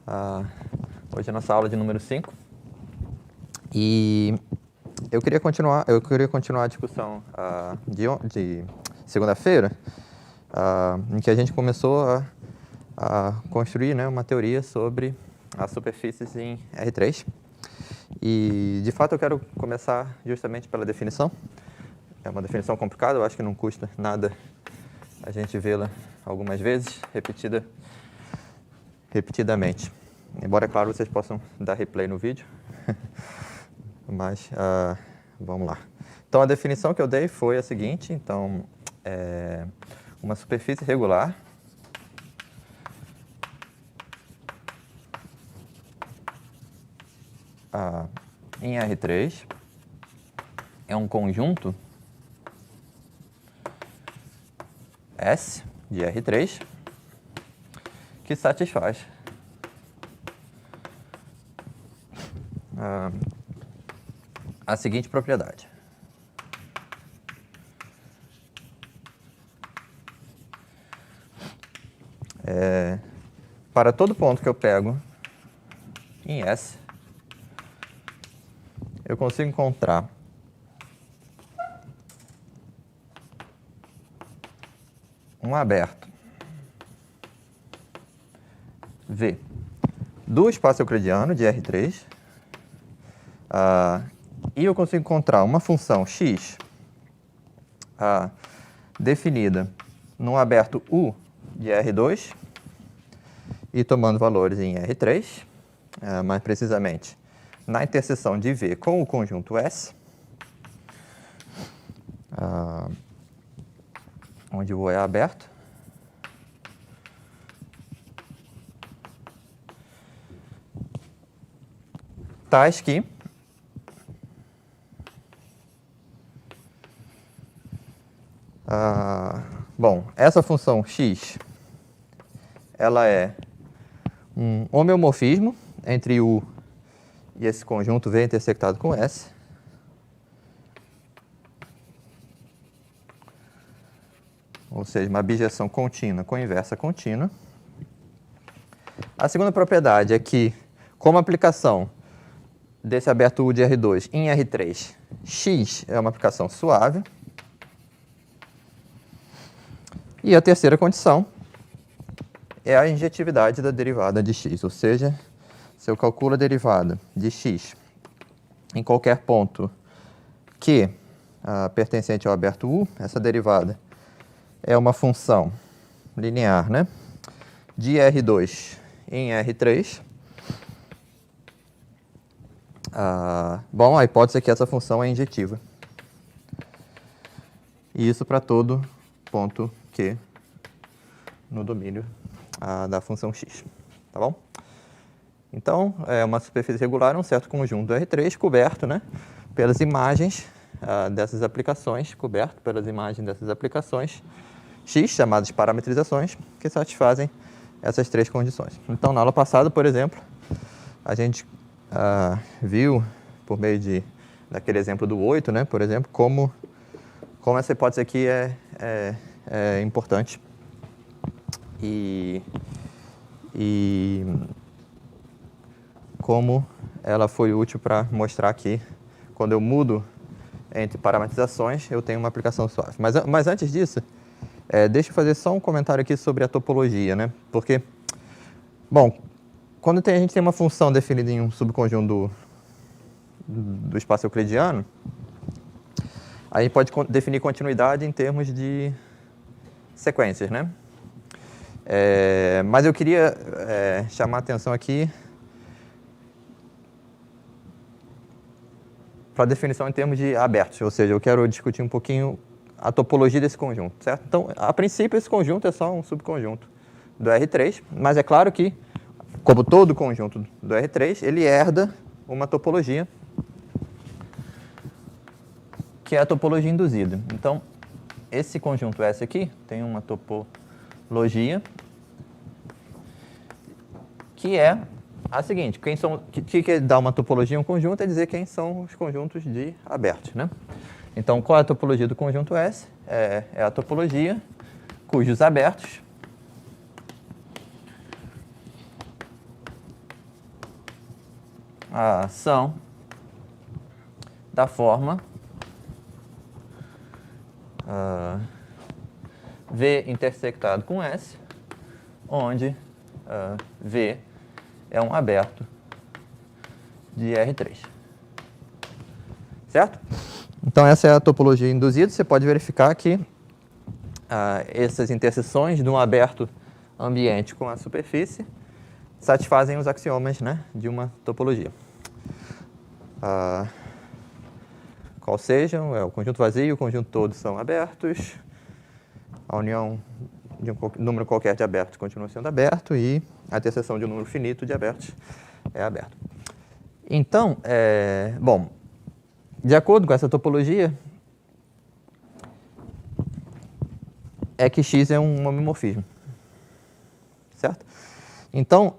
Hoje é a nossa aula de número 5 e eu queria continuar a discussão de segunda-feira, em que a gente começou a construir, né, uma teoria sobre as superfícies em R3. E, de fato, eu quero começar justamente pela definição. É uma definição complicada, eu acho que não custa nada a gente vê-la algumas vezes, repetidamente. Embora, é claro, vocês possam dar replay no vídeo. Mas, vamos lá. Então, a definição que eu dei foi a seguinte. Então, uma superfície regular em R3 é um conjunto S de R3 que satisfaz a seguinte propriedade. Para todo ponto que eu pego em S, eu consigo encontrar um aberto V do espaço euclidiano de R3, e eu consigo encontrar uma função x definida num aberto U de R2 e tomando valores em R3, mais precisamente na interseção de V com o conjunto S, onde o U é aberto, tais que bom, essa função x ela é um homeomorfismo entre U e esse conjunto V intersectado com S. Ou seja, uma bijeção contínua com inversa contínua. A segunda propriedade é que, como aplicação desse aberto U de R2 em R3, x é uma aplicação suave. E a terceira condição é a injetividade da derivada de x, ou seja, se eu calculo a derivada de x em qualquer ponto Q pertencente ao aberto U, essa derivada é uma função linear, né, de R2 em R3. Bom, a hipótese é que essa função é injetiva. E isso para todo ponto Q no domínio da função x, tá bom? Então, é uma superfície regular, um certo conjunto R3 coberto, né, pelas imagens dessas aplicações, x, chamadas de parametrizações, que satisfazem essas três condições. Então, na aula passada, por exemplo, a gente viu, por meio daquele exemplo do 8, né, por exemplo, como essa hipótese aqui é importante e como ela foi útil para mostrar que, quando eu mudo entre parametrizações, eu tenho uma aplicação suave. Mas antes disso, deixa eu fazer só um comentário aqui sobre a topologia, né? Porque, bom, quando a gente tem uma função definida em um subconjunto do espaço euclidiano, a gente pode definir continuidade em termos de sequências, né? Mas eu queria chamar a atenção aqui para a definição em termos de abertos, ou seja, eu quero discutir um pouquinho a topologia desse conjunto, certo? Então, a princípio, esse conjunto é só um subconjunto do R3, mas é claro que, como todo conjunto do R3, ele herda uma topologia, que é a topologia induzida. Então, esse conjunto S aqui tem uma topologia que é a seguinte: que dá uma topologia em um conjunto é dizer quem são os conjuntos de abertos, né? Então, qual é a topologia do conjunto S? É a topologia cujos abertos são da forma V intersectado com S, onde V é um aberto de R3. Certo? Então, essa é a topologia induzida. Você pode verificar que essas interseções de um aberto ambiente com a superfície satisfazem os axiomas, né, de uma topologia. Qual sejam, o conjunto vazio e o conjunto todo são abertos, a união de um número qualquer de abertos continua sendo aberto e a interseção de um número finito de abertos é aberto. Então, bom, de acordo com essa topologia, é que X é um homomorfismo, certo? Então,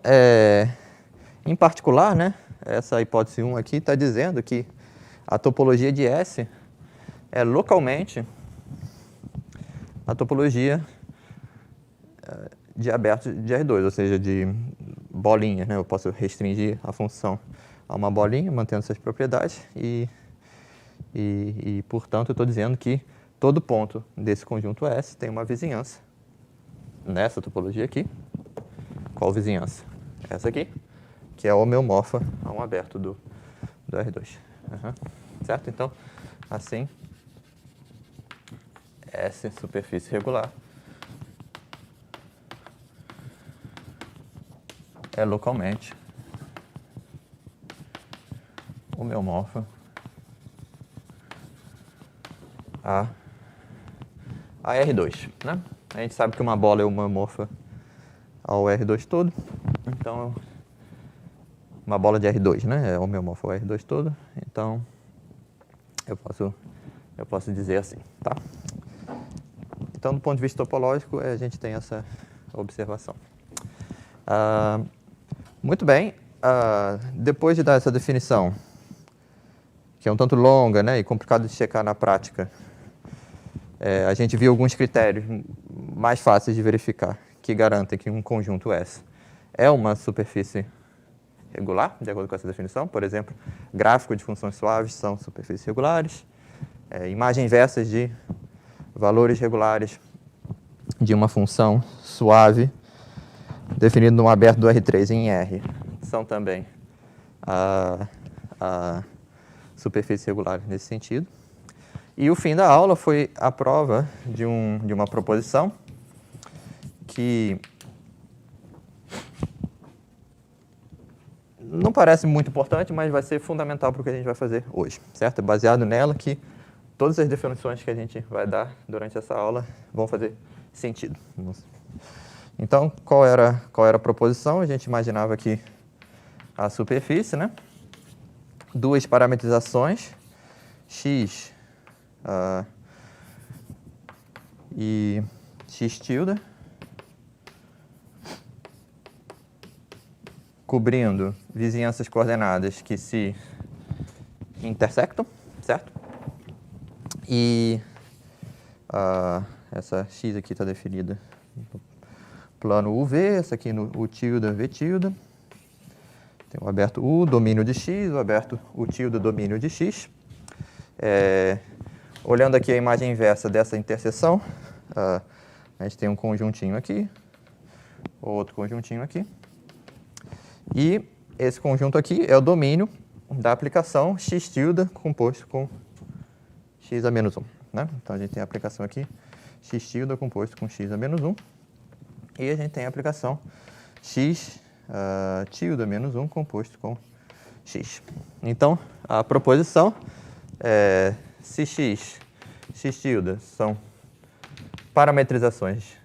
em particular, né, essa hipótese 1 aqui está dizendo que a topologia de S é localmente a topologia de aberto de R2, ou seja, de bolinha, né? Eu posso restringir a função a uma bolinha, mantendo essas propriedades, e portanto, eu estou dizendo que todo ponto desse conjunto S tem uma vizinhança nessa topologia aqui. Qual vizinhança? Essa aqui, que é homeomorfa a um aberto do R2. Certo? Então, assim, S superfície regular é localmente homeomorfa a R2, né? A gente sabe que uma bola é homeomorfa ao R2 todo, então uma bola de R2, né? É homeomorfa ao R2 todo, então eu posso dizer assim, tá? Então, do ponto de vista topológico, a gente tem essa observação. Muito bem, depois de dar essa definição, que é um tanto longa, né, e complicado de checar na prática, a gente viu alguns critérios mais fáceis de verificar que garantem que um conjunto S é uma superfície regular, de acordo com essa definição. Por exemplo, gráfico de funções suaves são superfícies regulares, imagens inversas de valores regulares de uma função suave definido num aberto do R3 em R são também a superfície regular nesse sentido. E o fim da aula foi a prova de uma proposição que não parece muito importante, mas vai ser fundamental para o que a gente vai fazer hoje, certo? É baseado nela que todas as definições que a gente vai dar durante essa aula vão fazer sentido. Então, qual era a proposição? A gente imaginava que a superfície, né? Duas parametrizações, x e x tilde, cobrindo vizinhanças coordenadas que se intersectam, certo? E essa x aqui está definida no plano UV, essa aqui no U tilde, V tilde. Tem o aberto U, domínio de x, o aberto U tilde, domínio de x. Olhando aqui a imagem inversa dessa interseção, a gente tem um conjuntinho aqui, outro conjuntinho aqui. E esse conjunto aqui é o domínio da aplicação x tilde composto com x a menos 1. Né? Então, a gente tem a aplicação aqui x tilde composto com x a menos 1. E a gente tem a aplicação x tilde menos 1 composto com x. Então, a proposição é se x tilde são parametrizações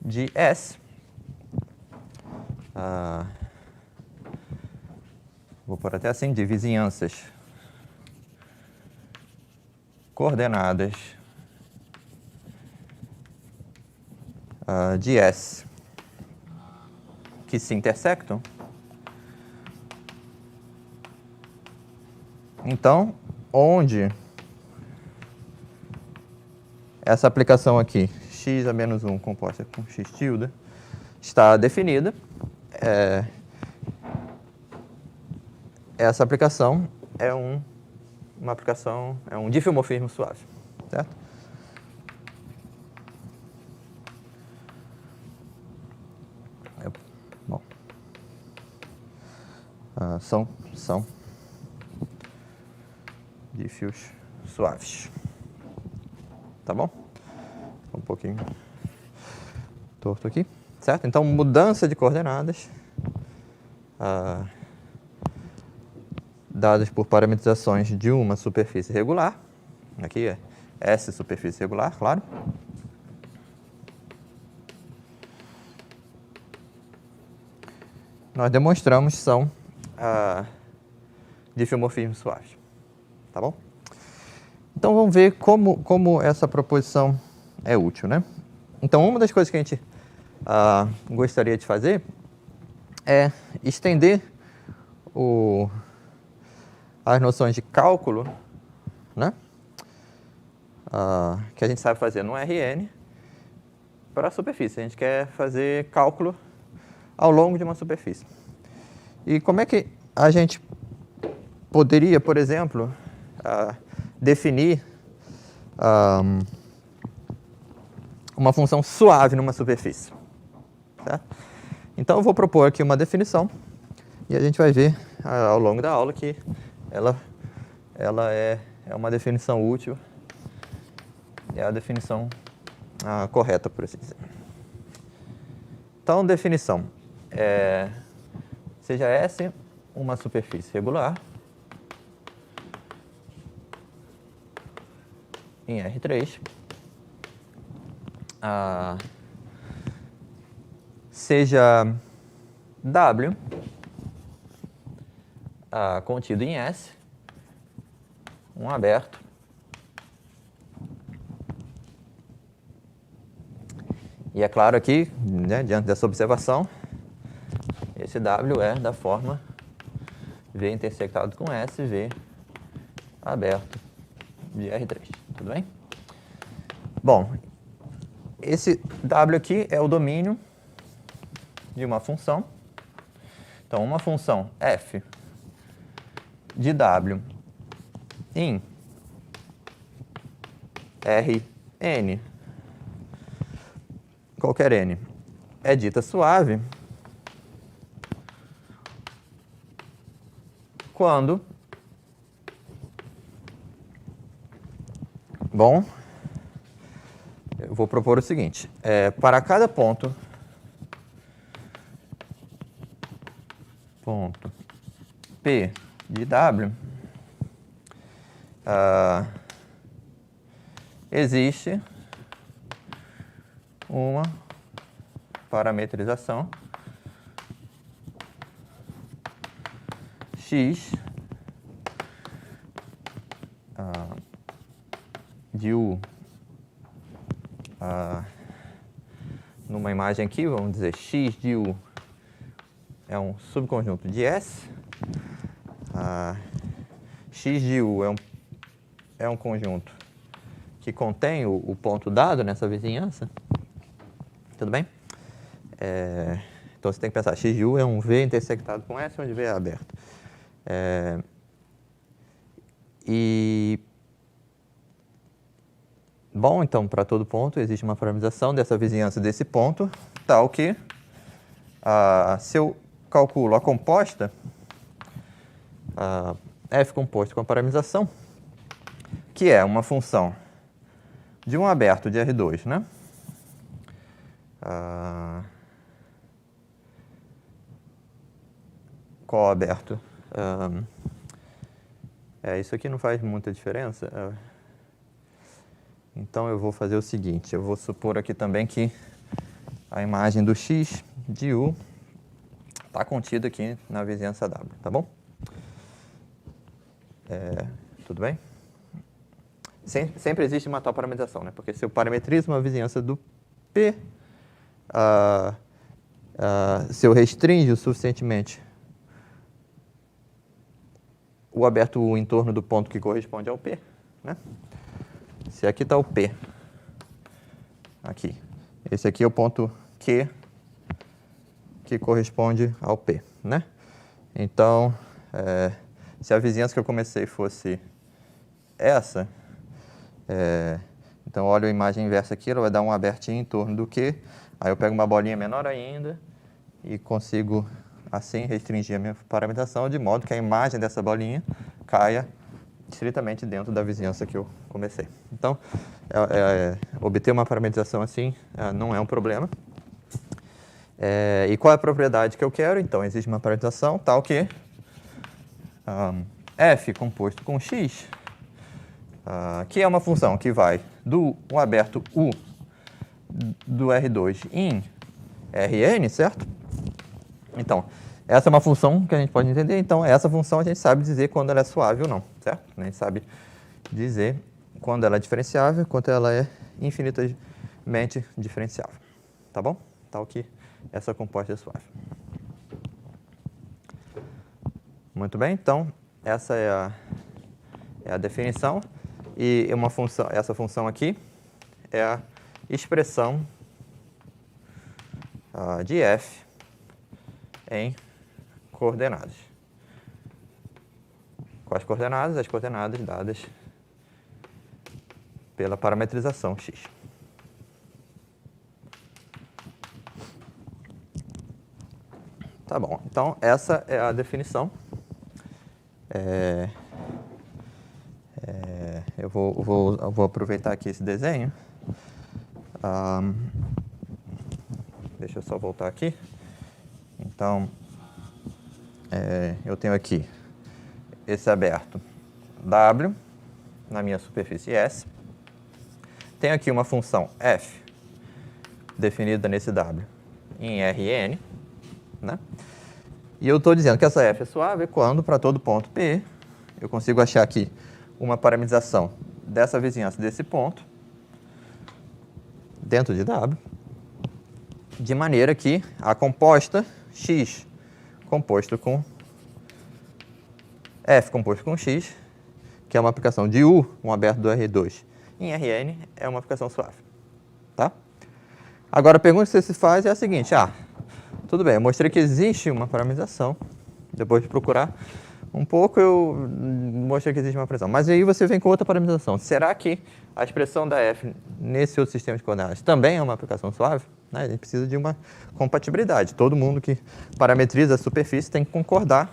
de S, vou pôr até assim, de vizinhanças coordenadas de S que se intersectam, então, onde essa aplicação aqui, x a menos 1 composta com x tilde, está definida. Essa aplicação é uma aplicação, é um difeomorfismo suave, certo? Bom, são dífios suaves, tá bom? Um pouquinho torto aqui, certo? Então, mudança de coordenadas dadas por parametrizações de uma superfície regular. Aqui é S superfície regular, claro. Nós demonstramos que são difeomorfismos suaves, tá bom? Então, vamos ver como essa proposição é útil, né? Então, uma das coisas que a gente gostaria de fazer é estender as noções de cálculo, né? Que a gente sabe fazer no RN para a superfície. A gente quer fazer cálculo ao longo de uma superfície. E como é que a gente poderia, por exemplo, definir uma função suave numa superfície? Certo? Então, eu vou propor aqui uma definição e a gente vai ver ao longo da aula que ela é uma definição útil, é a definição correta, por assim dizer. Então, definição. Seja S uma superfície regular em R3, seja W contido em S, um aberto, e é claro aqui, né, diante dessa observação, esse W é da forma V intersectado com S, V aberto de R3, tudo bem? Bom, esse W aqui é o domínio de uma função. Então, uma função f de W em Rn, qualquer n, é dita suave quando, bom, eu vou propor o seguinte, para cada ponto P de W, existe uma parametrização x de U numa imagem aqui, vamos dizer x de U é um subconjunto de S, x de U é um conjunto que contém o ponto dado nessa vizinhança, tudo bem? Então você tem que pensar, x de U é um V intersectado com S, onde V é aberto. Bom, então, para todo ponto existe uma parametrização dessa vizinhança desse ponto, tal que, se eu calculo a composta, f composto com a parametrização, que é uma função de um aberto de R2, né? Qual aberto? Isso aqui não faz muita diferença. Então, eu vou fazer o seguinte, eu vou supor aqui também que a imagem do x de U está contida aqui na vizinhança W, tá bom? Tudo bem? Sempre existe uma tal parametrização, né? Porque se eu parametrizo uma vizinhança do P, se eu restringo suficientemente o aberto U em torno do ponto que corresponde ao P, né? Se aqui está o P, aqui, esse aqui é o ponto Q que corresponde ao P, né? Então, se a vizinhança que eu comecei fosse essa, então olho a imagem inversa aqui, ela vai dar um abertinho em torno do Q, aí eu pego uma bolinha menor ainda e consigo, assim, restringir a minha parametrização de modo que a imagem dessa bolinha caia estritamente dentro da vizinhança que eu comecei. Então, obter uma parametrização assim não é um problema. E qual é a propriedade que eu quero? Então, existe uma parametrização tal que f composto com x, que é uma função que vai do aberto u do R2 em Rn, certo? Então, essa é uma função que a gente pode entender. Então, essa função a gente sabe dizer quando ela é suave ou não, certo? A gente sabe dizer quando ela é diferenciável, quando ela é infinitamente diferenciável. Tá bom? Tal que essa composta é suave. Muito bem, então, essa é a definição. E essa função aqui é a expressão de f em coordenadas. Quais coordenadas? As coordenadas dadas pela parametrização x. Tá bom, então essa é a definição. Eu vou aproveitar aqui esse desenho. Deixa eu só voltar aqui. Então, eu tenho aqui esse aberto W na minha superfície S. Tenho aqui uma função f definida nesse W em Rn, né? E eu estou dizendo que essa f é suave quando, para todo ponto P, eu consigo achar aqui uma parametrização dessa vizinhança desse ponto dentro de W, de maneira que a composta x composto com f composto com x, que é uma aplicação de U, um aberto do R2, em Rn, é uma aplicação suave. Tá? Agora, a pergunta que se faz é a seguinte. Tudo bem, eu mostrei que existe uma parametrização. Depois de procurar um pouco, eu mostrei que existe uma parametrização. Mas aí você vem com outra parametrização. Será que a expressão da f nesse outro sistema de coordenadas também é uma aplicação suave? A gente precisa de uma compatibilidade. Todo mundo que parametriza a superfície tem que concordar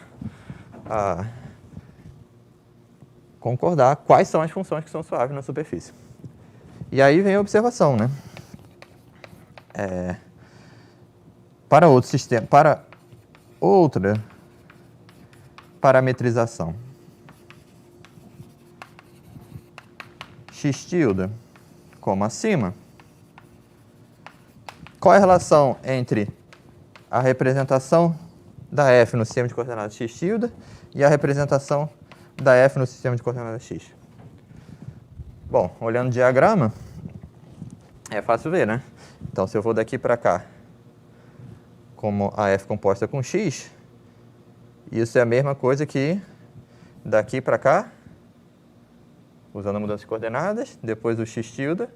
quais são as funções que são suaves na superfície. E aí vem a observação, né? Para outro sistema, para outra parametrização x tilde como acima, qual é a relação entre a representação da f no sistema de coordenadas x tilde e a representação da f no sistema de coordenadas x? Bom, olhando o diagrama, é fácil ver, né? Então, se eu vou daqui para cá, como a f composta com x, isso é a mesma coisa que daqui para cá, usando a mudança de coordenadas, depois o x tilde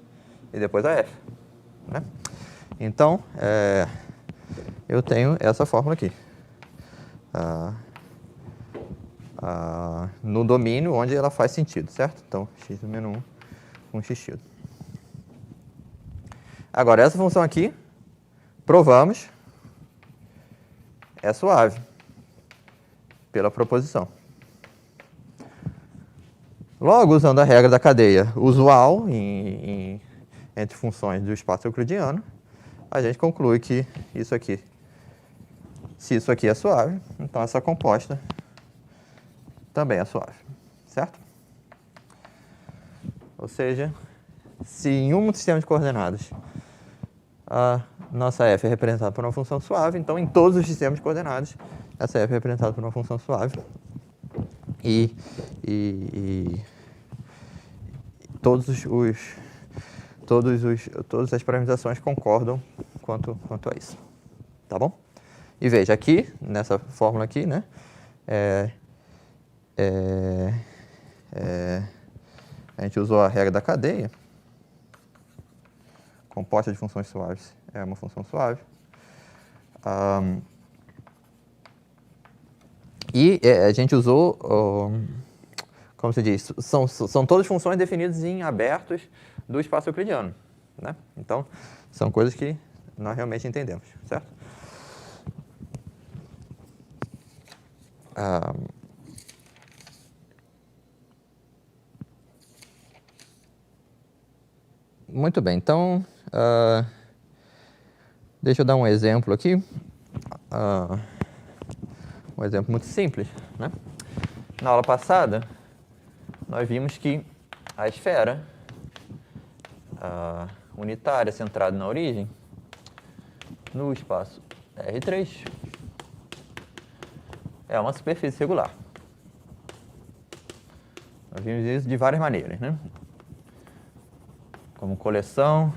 e depois a f, né? Então, eu tenho essa fórmula aqui. No domínio onde ela faz sentido, certo? Então, x do menos 1 com x tilde. Agora, essa função aqui, provamos, é suave, pela proposição. Logo, usando a regra da cadeia usual entre funções do espaço euclidiano, a gente conclui que isso aqui, se isso aqui é suave, então essa composta também é suave, certo? Ou seja, se em um sistema de coordenadas a nossa f é representada por uma função suave, então em todos os sistemas de coordenadas essa f é representada por uma função suave. Todas as parametrizações concordam quanto a isso. Tá bom? E veja, aqui, nessa fórmula aqui, né, a gente usou a regra da cadeia. Composta de funções suaves é uma função suave. E a gente usou, como se diz, são todas funções definidas em abertos do espaço euclidiano, né? Então, são coisas que nós realmente entendemos, certo? Muito bem, então, deixa eu dar um exemplo aqui. Um exemplo muito simples, né? Na aula passada, nós vimos que a esfera unitária centrada na origem, no espaço R3, é uma superfície regular. Nós vimos isso de várias maneiras, né? Como coleção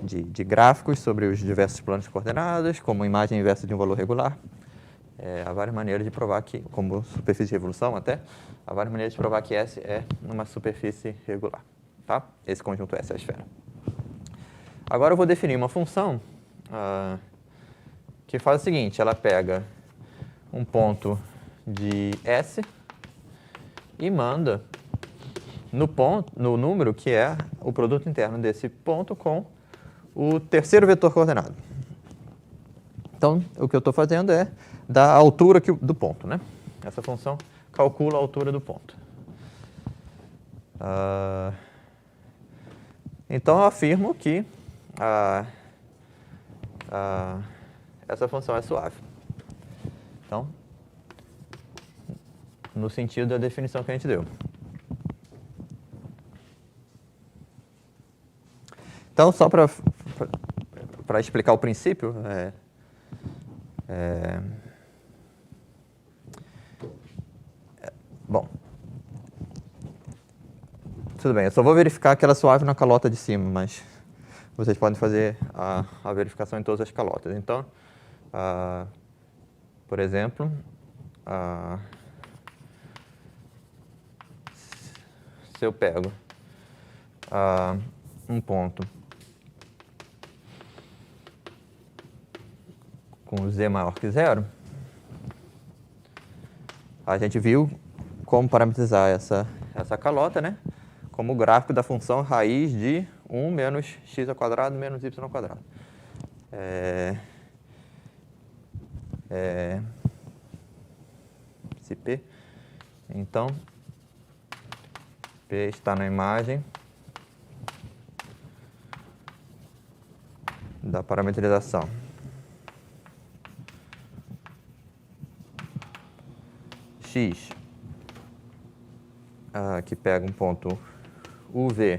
de gráficos sobre os diversos planos de coordenadas, como imagem inversa de um valor regular. Há várias maneiras de provar que, como superfície de revolução até, há várias maneiras de provar que S é uma superfície regular. Tá? Esse conjunto S é a esfera. Agora eu vou definir uma função que faz o seguinte, ela pega um ponto de S e manda no número que é o produto interno desse ponto com o terceiro vetor coordenado. Então, o que eu estou fazendo é dar a altura do ponto, né? Essa função calcula a altura do ponto. Então, eu afirmo que essa função é suave. Então, no sentido da definição que a gente deu. Então, só para explicar o princípio, bom, tudo bem, eu só vou verificar aquela suave na calota de cima, mas vocês podem fazer a verificação em todas as calotas. Então, por exemplo, se eu pego um ponto com z maior que zero, a gente viu como parametrizar essa calota, né? Como o gráfico da função raiz de 1 menos x ao quadrado menos y ao quadrado. Se P, então, P está na imagem da parametrização. X, que pega um ponto UV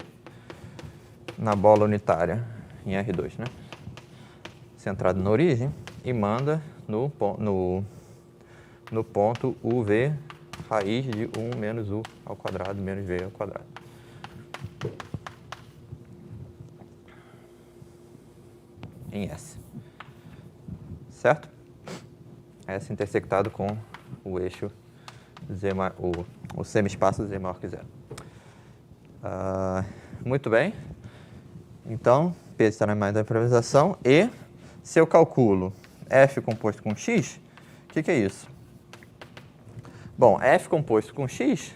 na bola unitária em R2, né? Centrado na origem, e manda no ponto UV raiz de 1 menos U ao quadrado menos V ao quadrado. Em S. Certo? S intersectado com o eixo o semi-espaço z maior que zero. Muito bem. Então, P está na imagem da parametrização. E se eu calculo F composto com X, o que é isso? Bom, F composto com X,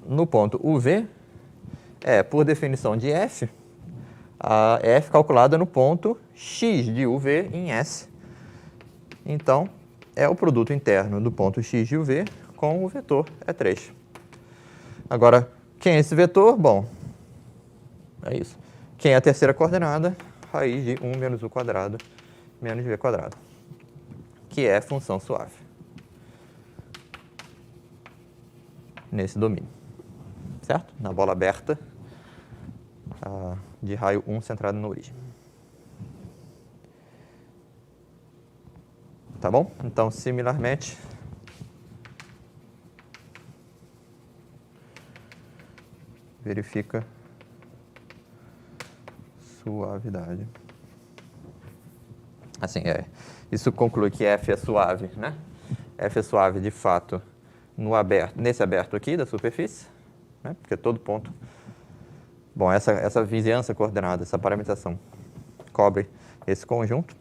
no ponto UV, por definição de F, F calculada no ponto X de UV em S. Então, é o produto interno do ponto X de UV com o vetor E3. Agora, quem é esse vetor? Bom, é isso. Quem é a terceira coordenada? Raiz de 1 menos U quadrado menos V quadrado, que é função suave nesse domínio, certo? Na bola aberta de raio 1 centrado na origem. Tá bom? Então, similarmente, verifica suavidade. Assim, isso conclui que F é suave, né? F é suave, de fato, nesse aberto aqui da superfície, né? Porque todo ponto... Bom, essa vizinhança coordenada, essa parametrização cobre esse conjunto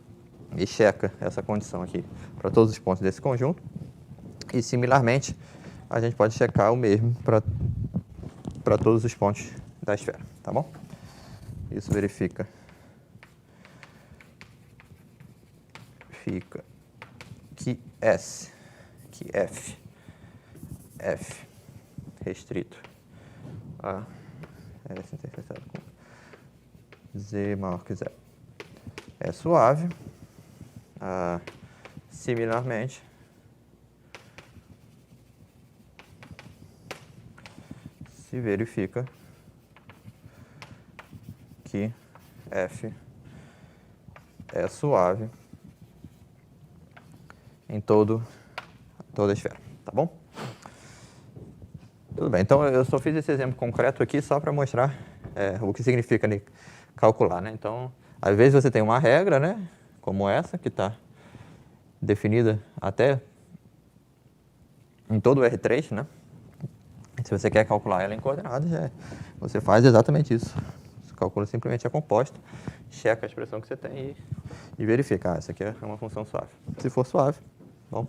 e checa essa condição aqui para todos os pontos desse conjunto. E, similarmente, a gente pode checar o mesmo para todos os pontos da esfera, tá bom? Isso verifica que F restrito a S interseção com Z maior que zero é suave. Similarmente, se verifica que F é suave em toda a esfera, tá bom? Tudo bem, então eu só fiz esse exemplo concreto aqui só para mostrar o que significa calcular, né? Então, às vezes você tem uma regra, né, como essa, que está definida até em todo o R3, né? Se você quer calcular ela em coordenadas, você faz exatamente isso. Você calcula simplesmente a composta, checa a expressão que você tem e verifica. Essa aqui é uma função suave. Se for suave, bom,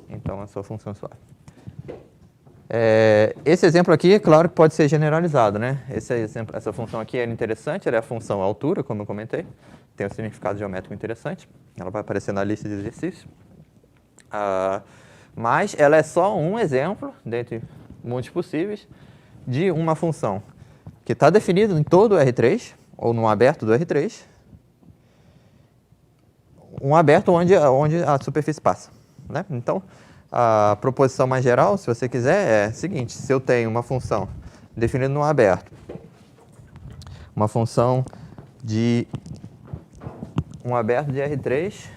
então é sua função suave. Esse exemplo aqui, claro que pode ser generalizado, né? Essa função aqui é interessante, ela é a função altura, como eu comentei. Tem um significado geométrico interessante. Ela vai aparecer na lista de exercícios. Mas ela é só um exemplo, dentre muitos possíveis, de uma função que está definida em todo o R3, ou no aberto do R3, um aberto onde a superfície passa, né? Então, a proposição mais geral, se você quiser, é a seguinte: se eu tenho uma função definida no aberto, uma função de um aberto de R3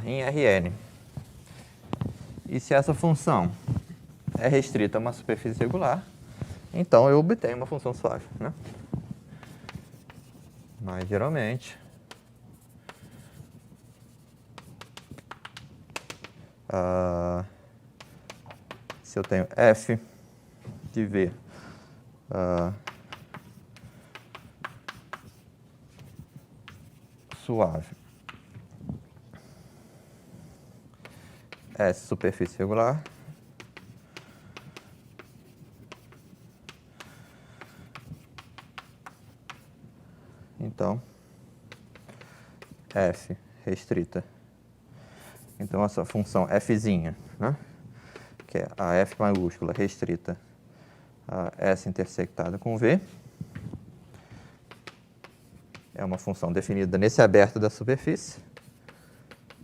em Rn, e se essa função é restrita a uma superfície regular, então eu obtenho uma função suave, né? Mas geralmente se eu tenho f de v suave, S superfície regular, então f restrita, então essa função fzinha, né, que é a f maiúscula restrita a S intersectada com V, é uma função definida nesse aberto da superfície,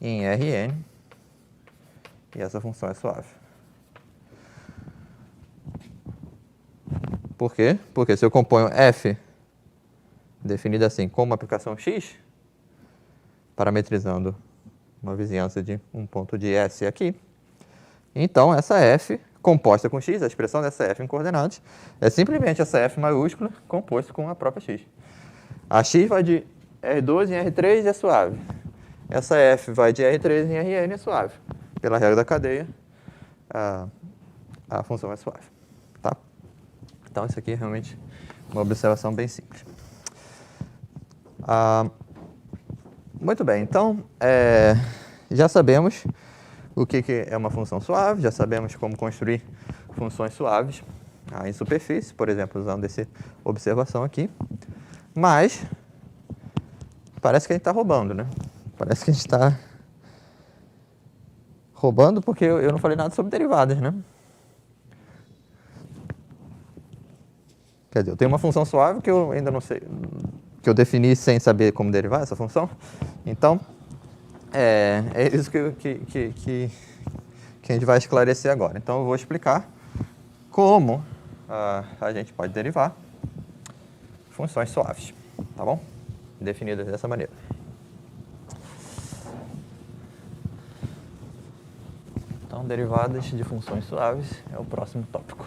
em Rn, e essa função é suave. Por quê? Porque se eu componho f definida assim com uma aplicação x, parametrizando uma vizinhança de um ponto de S aqui, então essa f composta com x, a expressão dessa f em coordenadas, é simplesmente essa f maiúscula composta com a própria x. A x vai de R2 em R3 e é suave. Essa f vai de R3 em Rn e é suave. Pela regra da cadeia, a função é suave. Tá? Então, isso aqui é realmente uma observação bem simples. Muito bem, então, já sabemos o que é uma função suave, já sabemos como construir funções suaves em superfície, por exemplo, usando essa observação aqui. Mas parece que a gente está roubando, né? Parece que a gente está roubando porque eu não falei nada sobre derivadas, né? Quer dizer, eu tenho uma função suave que eu ainda não sei, que eu defini sem saber como derivar essa função. Então, é isso que a gente vai esclarecer agora. Então, eu vou explicar como a gente pode derivar funções suaves, tá bom? Definidas dessa maneira. Então, derivadas de funções suaves é o próximo tópico.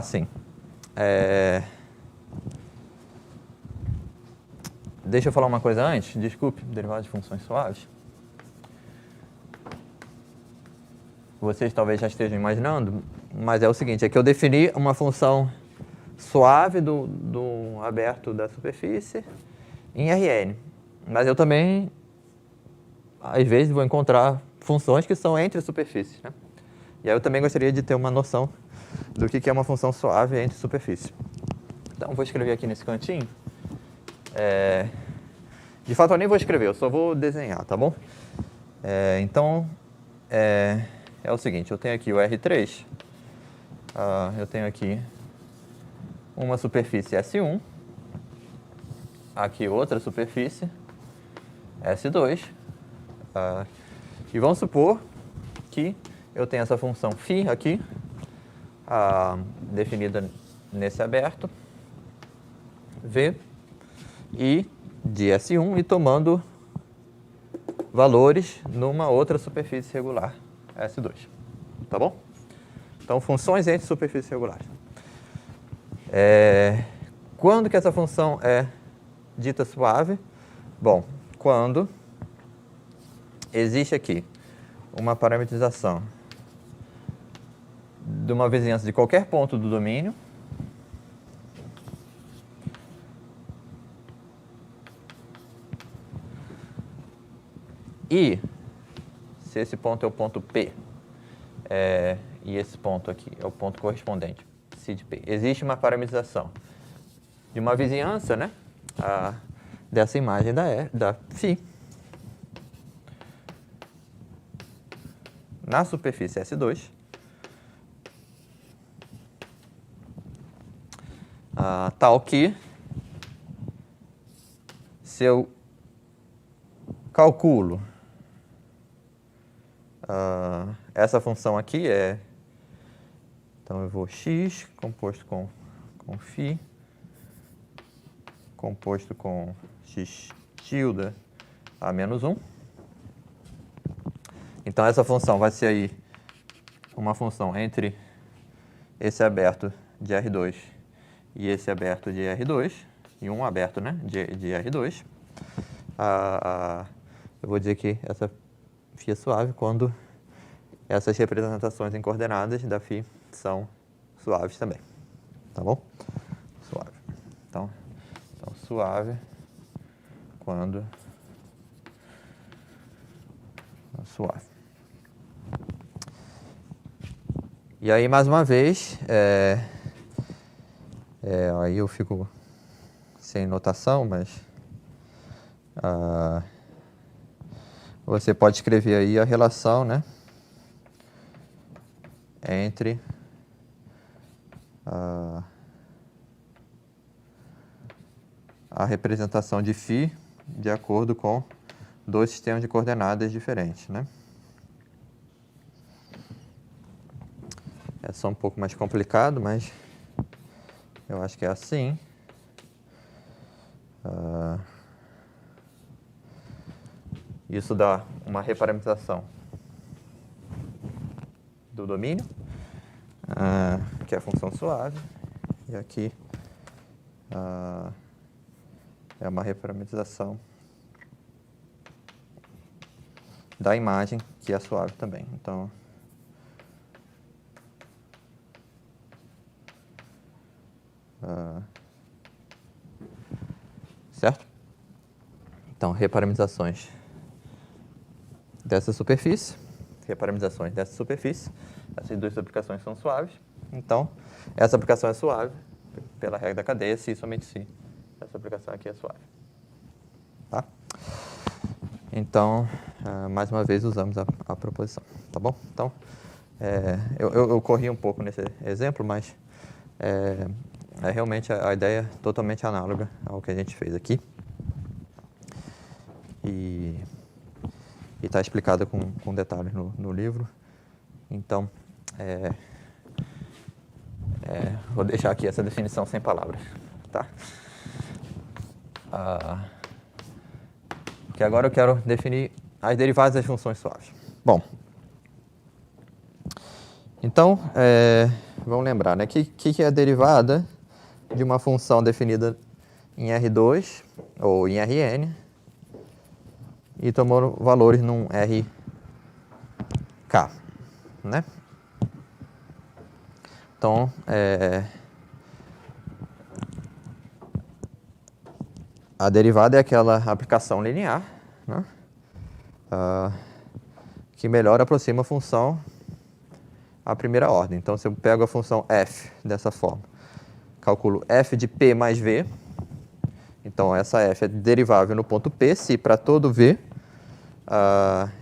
Sim. Deixa eu falar uma coisa antes. Desculpe, derivadas de funções suaves. vocês talvez já estejam imaginando, mas é o seguinte, é que eu defini uma função suave do aberto da superfície em Rn. Mas eu também, às vezes, vou encontrar funções que são entre superfícies, né? E aí eu também gostaria de ter uma noção do que é uma função suave entre superfícies. Então, vou escrever aqui nesse cantinho. De fato, eu nem vou escrever, eu só vou desenhar, tá bom? Então, é o seguinte, eu tenho aqui o R3, eu tenho aqui uma superfície S1, aqui outra superfície S2, e vamos supor que eu tenho essa função φ aqui, definida nesse aberto, V, e de S1 e tomando valores numa outra superfície regular, S2. Tá bom? Então, funções entre superfícies regulares. Quando que essa função é dita suave? Bom, quando existe aqui uma parametrização de uma vizinhança de qualquer ponto do domínio e se esse ponto é o ponto P e esse ponto aqui é o ponto correspondente, C de P, existe uma parametrização de uma vizinhança, né, dessa imagem da φ na superfície S2, tal que se eu calculo essa função aqui então eu vou x composto com φ composto com x tilde a menos 1. Então essa função vai ser aí uma função entre esse aberto de R2 e esse aberto de R2, e um aberto, né, de R2. Eu vou dizer que essa φ é suave quando essas representações em coordenadas da φ são suaves também. Tá bom? Suave. Então suave quando suave. E aí, mais uma vez, aí eu fico sem notação, mas você pode escrever aí a relação, né, entre a representação de φ de acordo com dois sistemas de coordenadas diferentes, né? É só um pouco mais complicado, mas eu acho que é assim. Isso dá uma reparametrização do domínio, que é a função suave, e aqui é uma reparametrização da imagem, que é suave também. Então, certo? Então, reparametrizações dessa superfície, reparametrizações dessa superfície, essas duas aplicações são suaves. Então, essa aplicação é suave pela regra da cadeia, se e somente se essa aplicação aqui é suave. Tá? Então, mais uma vez usamos a proposição, tá bom? Então, eu corri um pouco nesse exemplo, mas realmente a ideia é totalmente análoga ao que a gente fez aqui. E está explicada com detalhes no livro. Então, vou deixar aqui essa definição sem palavras, tá? Que agora eu quero definir as derivadas das funções suaves. Bom, então, vamos lembrar, né? Que é a derivada de uma função definida em R2 ou em Rn e tomando valores num Rk. né? Então, a derivada é aquela aplicação linear, né? Que melhor aproxima a função à primeira ordem. Então, se eu pego a função f dessa forma, calculo f de p mais v, então essa f é derivável no ponto p, se para todo v,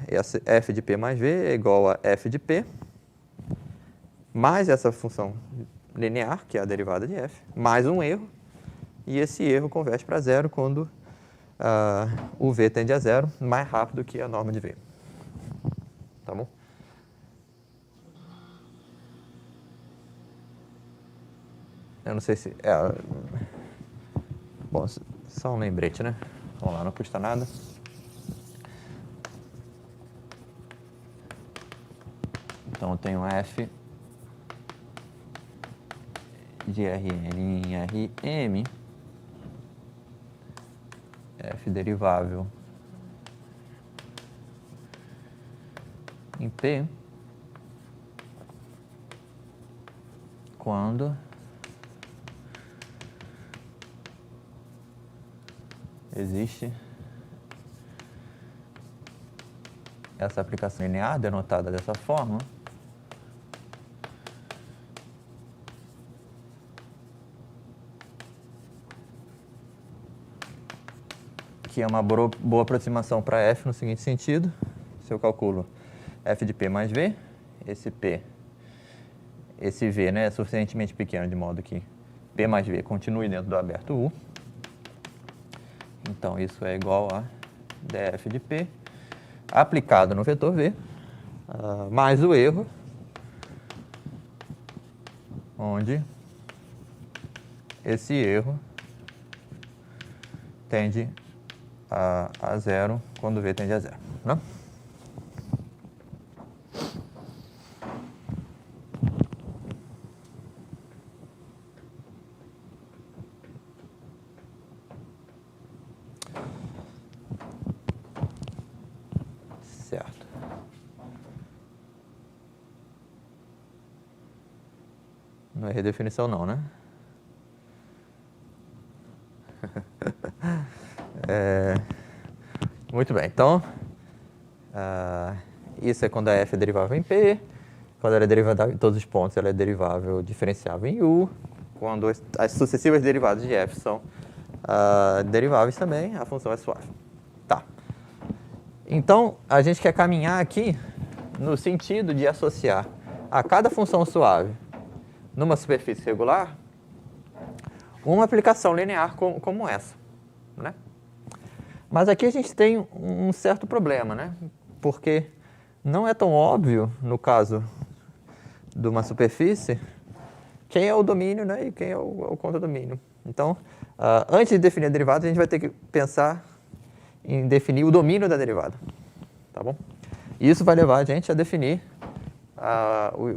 essa f de p mais v é igual a f de p, mais essa função linear, que é a derivada de f, mais um erro, e esse erro converte para zero quando o v tende a zero, mais rápido que a norma de v. Tá bom? Eu não sei se... Bom, só um lembrete, né? Vamos lá, não custa nada. Então, eu tenho f de Rn em Rm, f derivável em P, quando existe essa aplicação linear, denotada dessa forma, que é uma boa aproximação para f no seguinte sentido: se eu calculo f de p mais v, esse v, né, é suficientemente pequeno de modo que p mais v continue dentro do aberto U. Então, isso é igual a df de p aplicado no vetor v, mais o erro, onde esse erro tende a zero quando v tende a zero, né? Certo. Não é redefinição não, né? Muito bem, então, isso é quando a f é derivável em P, quando ela é derivável em todos os pontos, ela é derivável diferenciável em U, quando as sucessivas derivadas de f são deriváveis também, a função é suave. Tá. Então, a gente quer caminhar aqui no sentido de associar a cada função suave numa superfície regular uma aplicação linear como essa, né? Mas aqui a gente tem um certo problema, né? Porque não é tão óbvio, no caso de uma superfície, quem é o domínio, né, e quem é o contradomínio. Então, antes de definir a derivada, a gente vai ter que pensar em definir o domínio da derivada. Tá bom? E isso vai levar a gente a definir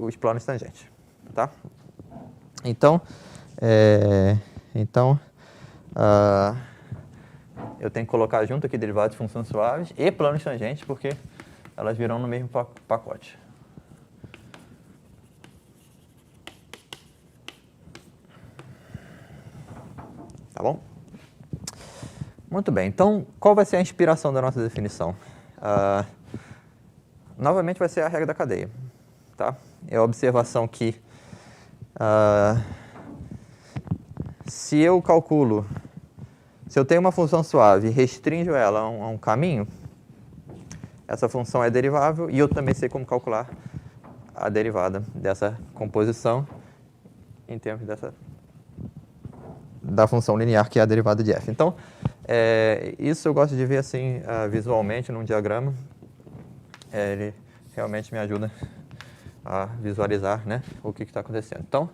os planos tangentes. Tá? Então, eu tenho que colocar junto aqui derivadas de funções suaves e planos tangentes, porque elas virão no mesmo pacote. Tá bom? Muito bem. Então, qual vai ser a inspiração da nossa definição? Novamente vai ser a regra da cadeia. Tá? É a observação que se eu tenho uma função suave e restringo ela a um caminho, essa função é derivável e eu também sei como calcular a derivada dessa composição em termos da função linear, que é a derivada de f. Então, isso eu gosto de ver assim visualmente num diagrama. Ele realmente me ajuda a visualizar, né, o que está acontecendo. Então,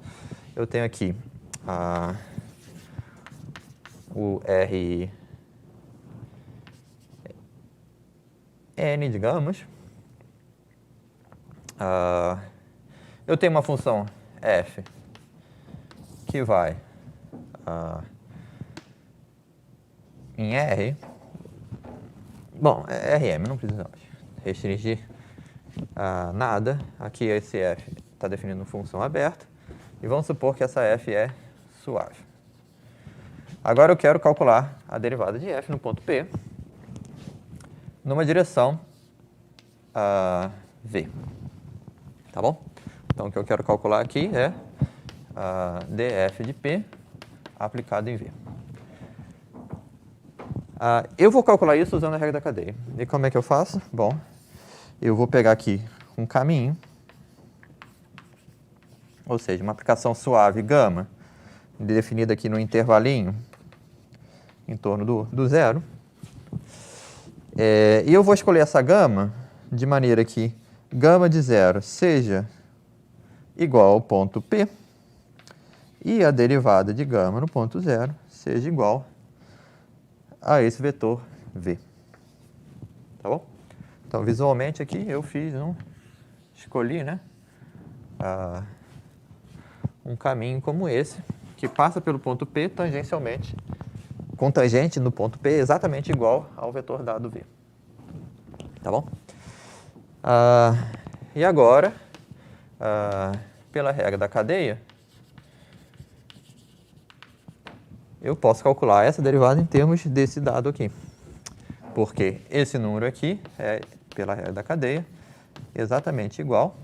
eu tenho aqui o Rn, digamos. Eu tenho uma função f que vai em R. Bom, Rm, não precisamos restringir nada. Aqui esse f está definindo função aberta. E vamos supor que essa f é suave. Agora eu quero calcular a derivada de f no ponto P numa direção V. Tá bom? Então, o que eu quero calcular aqui é df de P aplicado em V. Eu vou calcular isso usando a regra da cadeia. E como é que eu faço? Bom, eu vou pegar aqui um caminho, ou seja, uma aplicação suave gama, definida aqui no intervalinho em torno do zero. E eu vou escolher essa gama de maneira que gama de zero seja igual ao ponto P e a derivada de gama no ponto zero seja igual a esse vetor V. Tá bom? Então, visualmente aqui eu escolhi, né, um caminho como esse, que passa pelo ponto P tangencialmente, com tangente no ponto P exatamente igual ao vetor dado V. Tá bom? E agora, pela regra da cadeia, eu posso calcular essa derivada em termos desse dado aqui. Porque esse número aqui é, pela regra da cadeia, exatamente igual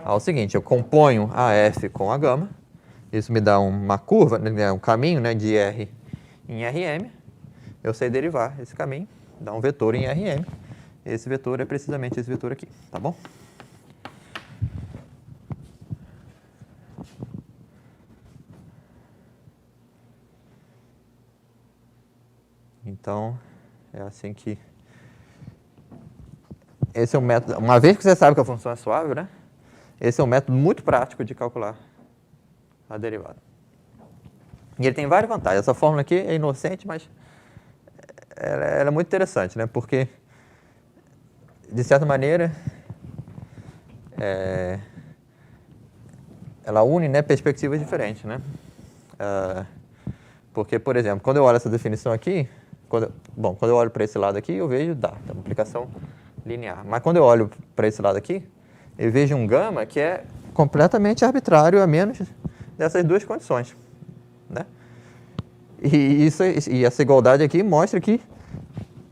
ao seguinte: eu componho a f com a gama, isso me dá uma curva, um caminho, né, de R em Rm, eu sei derivar esse caminho, dá um vetor em Rm, esse vetor é precisamente esse vetor aqui, tá bom? Então, é assim que... Esse é um método... Uma vez que você sabe que a função é suave, né? Esse é um método muito prático de calcular a derivada. E ele tem várias vantagens. Essa fórmula aqui é inocente, mas ela é muito interessante, né? Porque, de certa maneira, ela une, né, perspectivas diferentes, né? Porque, por exemplo, quando eu olho essa definição aqui, quando eu olho para esse lado aqui, eu vejo tem uma aplicação linear. Mas quando eu olho para esse lado aqui, eu vejo um gama que é completamente arbitrário a menos dessas duas condições, né? E essa igualdade aqui mostra que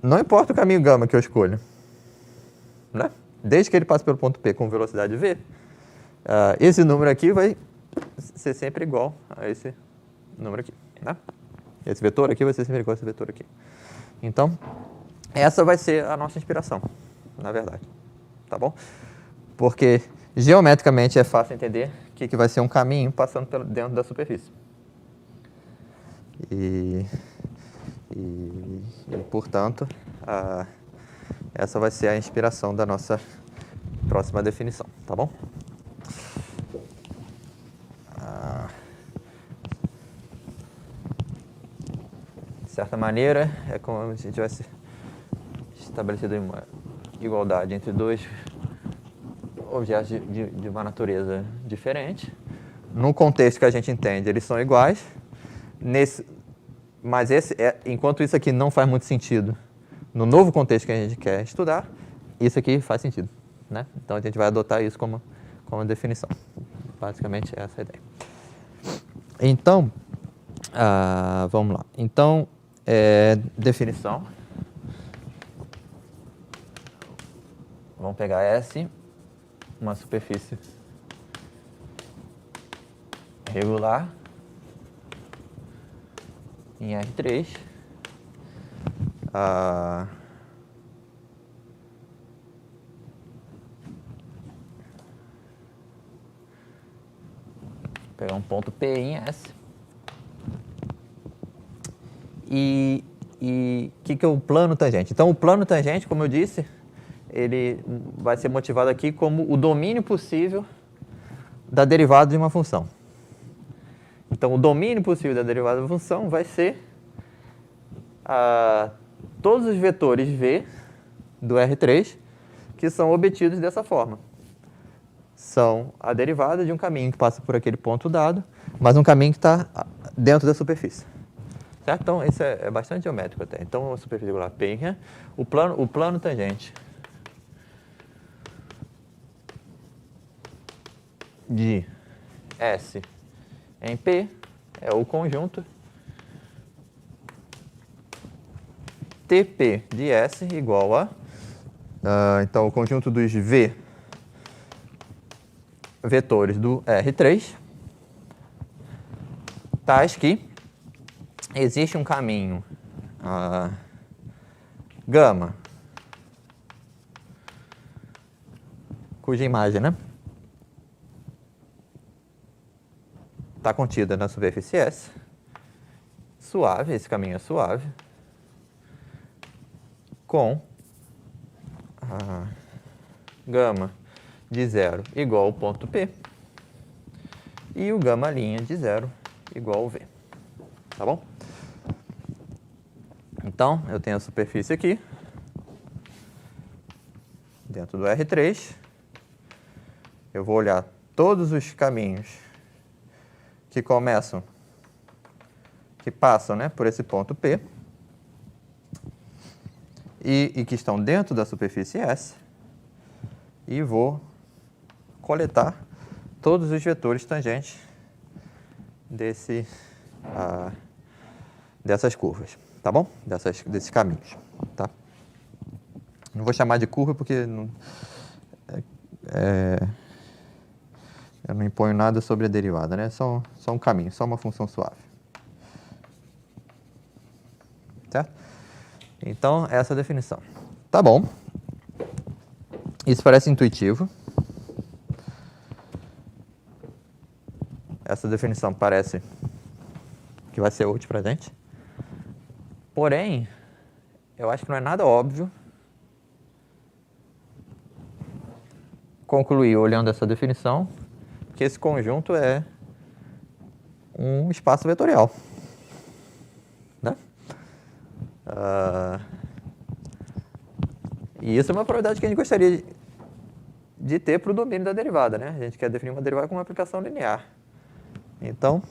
não importa o caminho gama que eu escolha, né? Desde que ele passe pelo ponto P com velocidade v, esse número aqui vai ser sempre igual a esse número aqui, né? Esse vetor aqui vai ser sempre igual a esse vetor aqui. Então, essa vai ser a nossa inspiração, na verdade, tá bom? Porque geometricamente é fácil entender que vai ser um caminho passando dentro da superfície. E portanto, essa vai ser a inspiração da nossa próxima definição, tá bom? De certa maneira, é como se tivesse estabelecido uma igualdade entre dois objetos de uma natureza diferente. No contexto que a gente entende, eles são iguais. Mas enquanto isso aqui não faz muito sentido, no novo contexto que a gente quer estudar, isso aqui faz sentido, né? Então, a gente vai adotar isso como definição. Basicamente, essa é a ideia. Então, vamos lá. Então, definição. Vamos pegar S, uma superfície regular em R3. Pegar um ponto P em S. E o que é o plano tangente? Então, o plano tangente, como eu disse, ele vai ser motivado aqui como o domínio possível da derivada de uma função. Então, o domínio possível da derivada de uma função vai ser todos os vetores V do R3 que são obtidos dessa forma. São a derivada de um caminho que passa por aquele ponto dado, mas um caminho que está dentro da superfície. Certo? Então, isso é bastante geométrico até. Então, a superfície regular P, o plano tangente de S em P é o conjunto TP de S igual a... então, o conjunto dos V vetores do R3, tais que existe um caminho gama, cuja imagem, né, está contida na superfície S, suave, esse caminho é suave, com gama de 0 igual ao ponto P e o gama' de 0 igual ao V. Tá bom? Então, eu tenho a superfície aqui, dentro do R3. Eu vou olhar todos os caminhos que começam, que passam, né, por esse ponto P e que estão dentro da superfície S e vou coletar todos os vetores tangentes dessas curvas, tá bom? Desses caminhos, tá? Não vou chamar de curva porque eu não imponho nada sobre a derivada, né? Só um caminho, só uma função suave. Certo? Então, essa é a definição. Tá bom. Isso parece intuitivo. Essa definição parece que vai ser útil para a gente. Porém, eu acho que não é nada óbvio concluir, olhando essa definição, que esse conjunto é um espaço vetorial. Né? E isso é uma propriedade que a gente gostaria de ter para o domínio da derivada. Né? A gente quer definir uma derivada com uma aplicação linear. Então,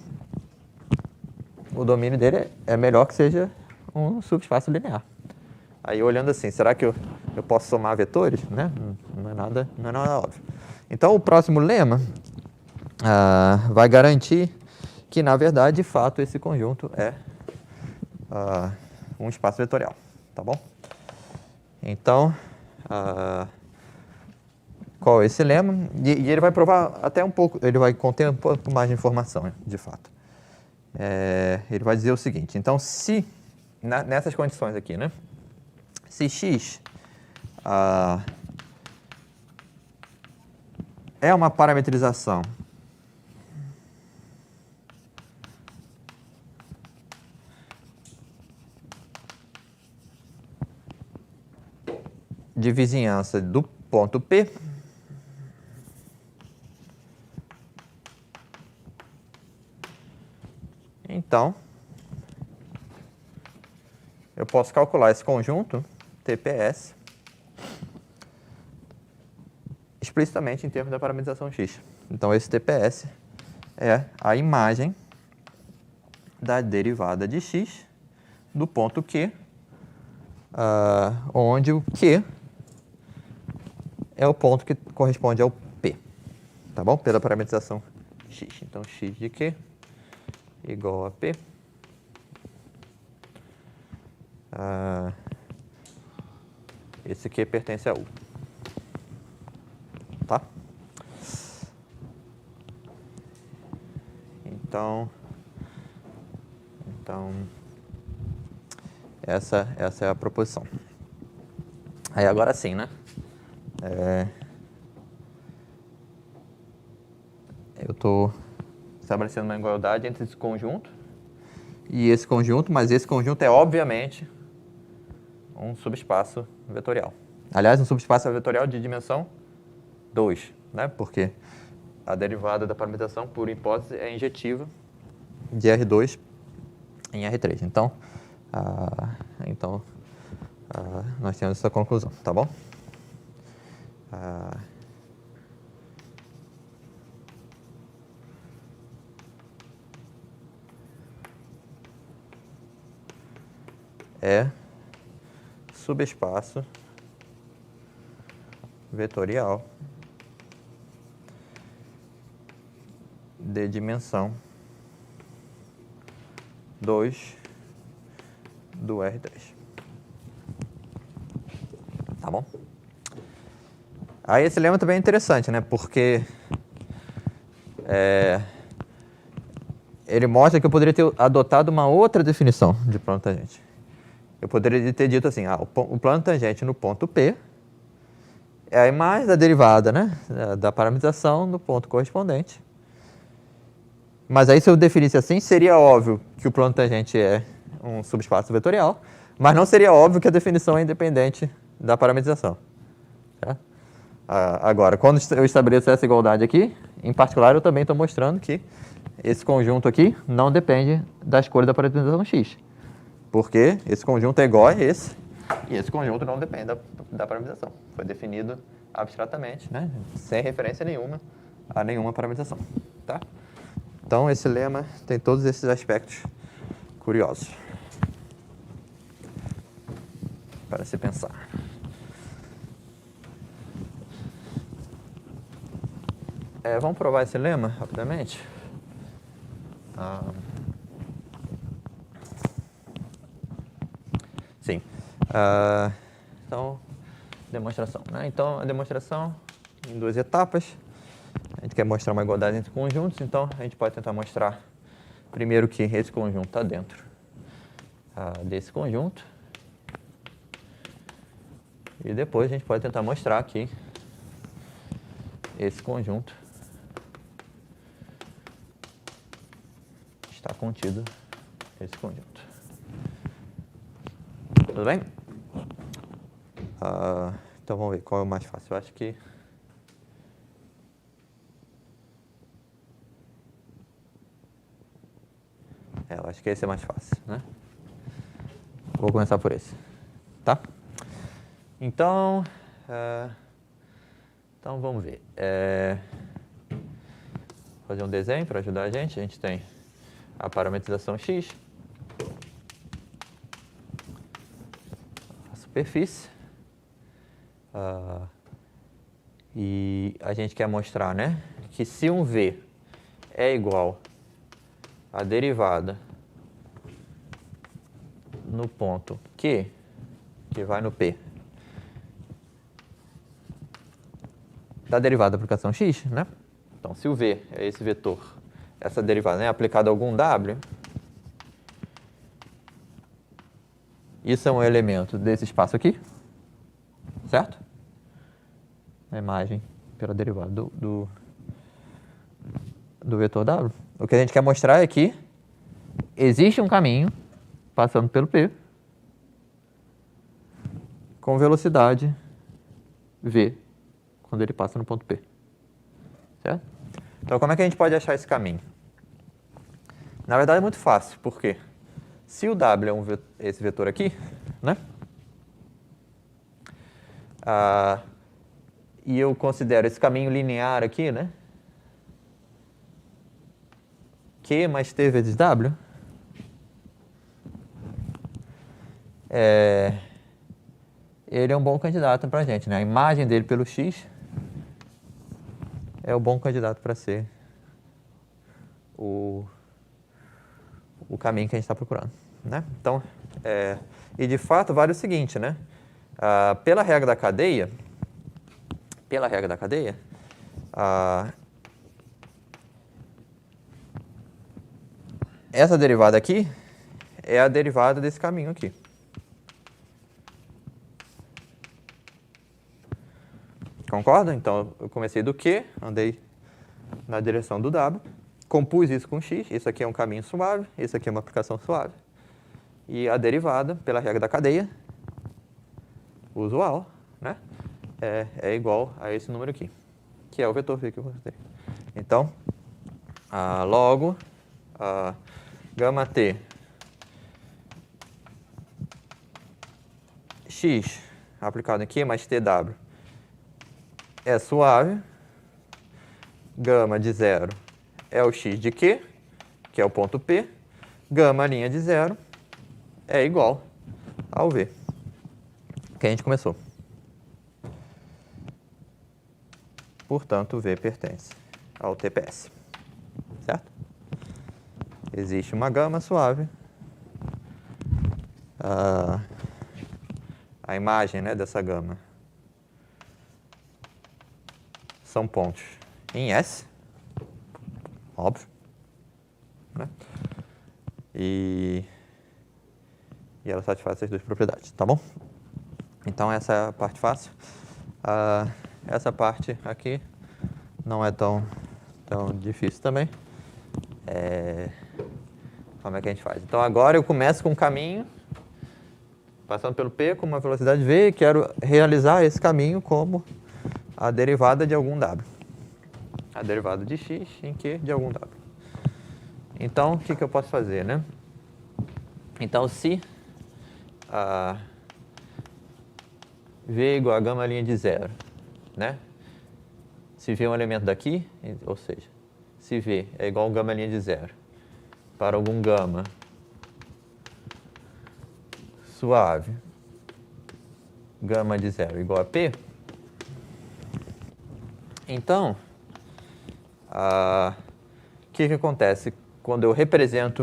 o domínio dele é melhor que seja um subespaço linear. Aí, olhando assim, será que eu posso somar vetores? Né? Não é nada óbvio. Então, o próximo lema vai garantir que, na verdade, de fato, esse conjunto é um espaço vetorial. Tá bom? Então, qual é esse lema? E ele vai provar até um pouco, ele vai conter um pouco mais de informação, né, de fato. Ele vai dizer o seguinte, então, se, nessas condições aqui, né, se x é uma parametrização de vizinhança do ponto P, então, eu posso calcular esse conjunto, TPS, explicitamente em termos da parametrização x. Então, esse TPS é a imagem da derivada de x do ponto Q, onde o Q é o ponto que corresponde ao P, tá bom? Pela parametrização x. Então, x de Q igual a P. Esse Q pertence a U. Tá? Então essa é a proposição. Aí agora sim, né? Eu estou estabelecendo uma igualdade entre esse conjunto e esse conjunto, mas esse conjunto é, obviamente, um subespaço vetorial. Aliás, um subespaço vetorial de dimensão 2, né? Porque a derivada da parametrização, por hipótese, é injetiva de R2 em R3. Então, nós temos essa conclusão, tá bom? É subespaço vetorial de dimensão 2 do R3. Tá bom? Aí esse lema também é interessante, né? Porque ele mostra que eu poderia ter adotado uma outra definição de plano tangente. Eu poderia ter dito assim, o plano tangente no ponto P é a imagem da derivada, né, da parametrização no ponto correspondente. Mas aí se eu definisse assim, seria óbvio que o plano tangente é um subespaço vetorial, mas não seria óbvio que a definição é independente da parametrização. Certo? Agora, quando eu estabeleço essa igualdade aqui, em particular eu também estou mostrando que esse conjunto aqui não depende da escolha da parametrização x. Porque esse conjunto é igual a esse, e esse conjunto não depende da parametrização. Foi definido abstratamente, né? Sem referência nenhuma a nenhuma parametrização. Tá? Então, esse lema tem todos esses aspectos curiosos para se pensar. Vamos provar esse lema rapidamente? Sim. Então, demonstração, né? Então, a demonstração em 2 etapas. A gente quer mostrar uma igualdade entre conjuntos, então a gente pode tentar mostrar primeiro que esse conjunto está dentro desse conjunto. E depois a gente pode tentar mostrar que esse conjunto está contido nesse conjunto. Tudo bem? Então vamos ver qual é o mais fácil. Eu acho que esse é mais fácil, né? Vou começar por esse, tá? Então vamos ver. Fazer um desenho para ajudar a gente. A gente tem a parametrização x, a superfície, e a gente quer mostrar, né, que se um v é igual à derivada no ponto Q, que vai no P, da derivada da aplicação x, né? Então, se o v é esse vetor, essa derivada, né, aplicada a algum w, isso é um elemento desse espaço aqui, certo? A imagem pela derivada do vetor w. O que a gente quer mostrar é que existe um caminho passando pelo P com velocidade v quando ele passa no ponto P. Certo? Então, como é que a gente pode achar esse caminho? Na verdade, é muito fácil, porque se o w é esse vetor aqui, né? E eu considero esse caminho linear aqui, né? Q mais T vezes W. Ele é um bom candidato para a gente, né? A imagem dele pelo x é o bom candidato para ser o caminho que a gente está procurando, né? Então, e de fato vale o seguinte, né? Pela regra da cadeia, essa derivada aqui é a derivada desse caminho aqui. Concorda? Então, eu comecei do Q, andei na direção do W, compus isso com x, isso aqui é um caminho suave, isso aqui é uma aplicação suave. E a derivada, pela regra da cadeia, usual, né, é igual a esse número aqui, que é o vetor v que eu mostrei. Então, logo, gama t x aplicado aqui mais tw é suave, gama de 0 é o x de q, que é o ponto P, gama linha de 0 é igual ao v, que a gente começou. Portanto, v pertence ao TPS. existe uma gama suave. A imagem, né, dessa gama são pontos em S, óbvio, né? E ela satisfaz essas duas propriedades, tá bom? Então essa é a parte fácil. Essa parte aqui não é tão difícil também. Como é que a gente faz? Então agora eu começo com um caminho, passando pelo P com uma velocidade V, e quero realizar esse caminho como a derivada de algum W. A derivada de x em Q de algum W. Então, o que eu posso fazer, né? Então, se V é igual a gama linha de zero, né? Se V é um elemento daqui, ou seja, se V é igual a gama linha de zero para algum gama suave, gama de zero igual a P, então, o que acontece quando eu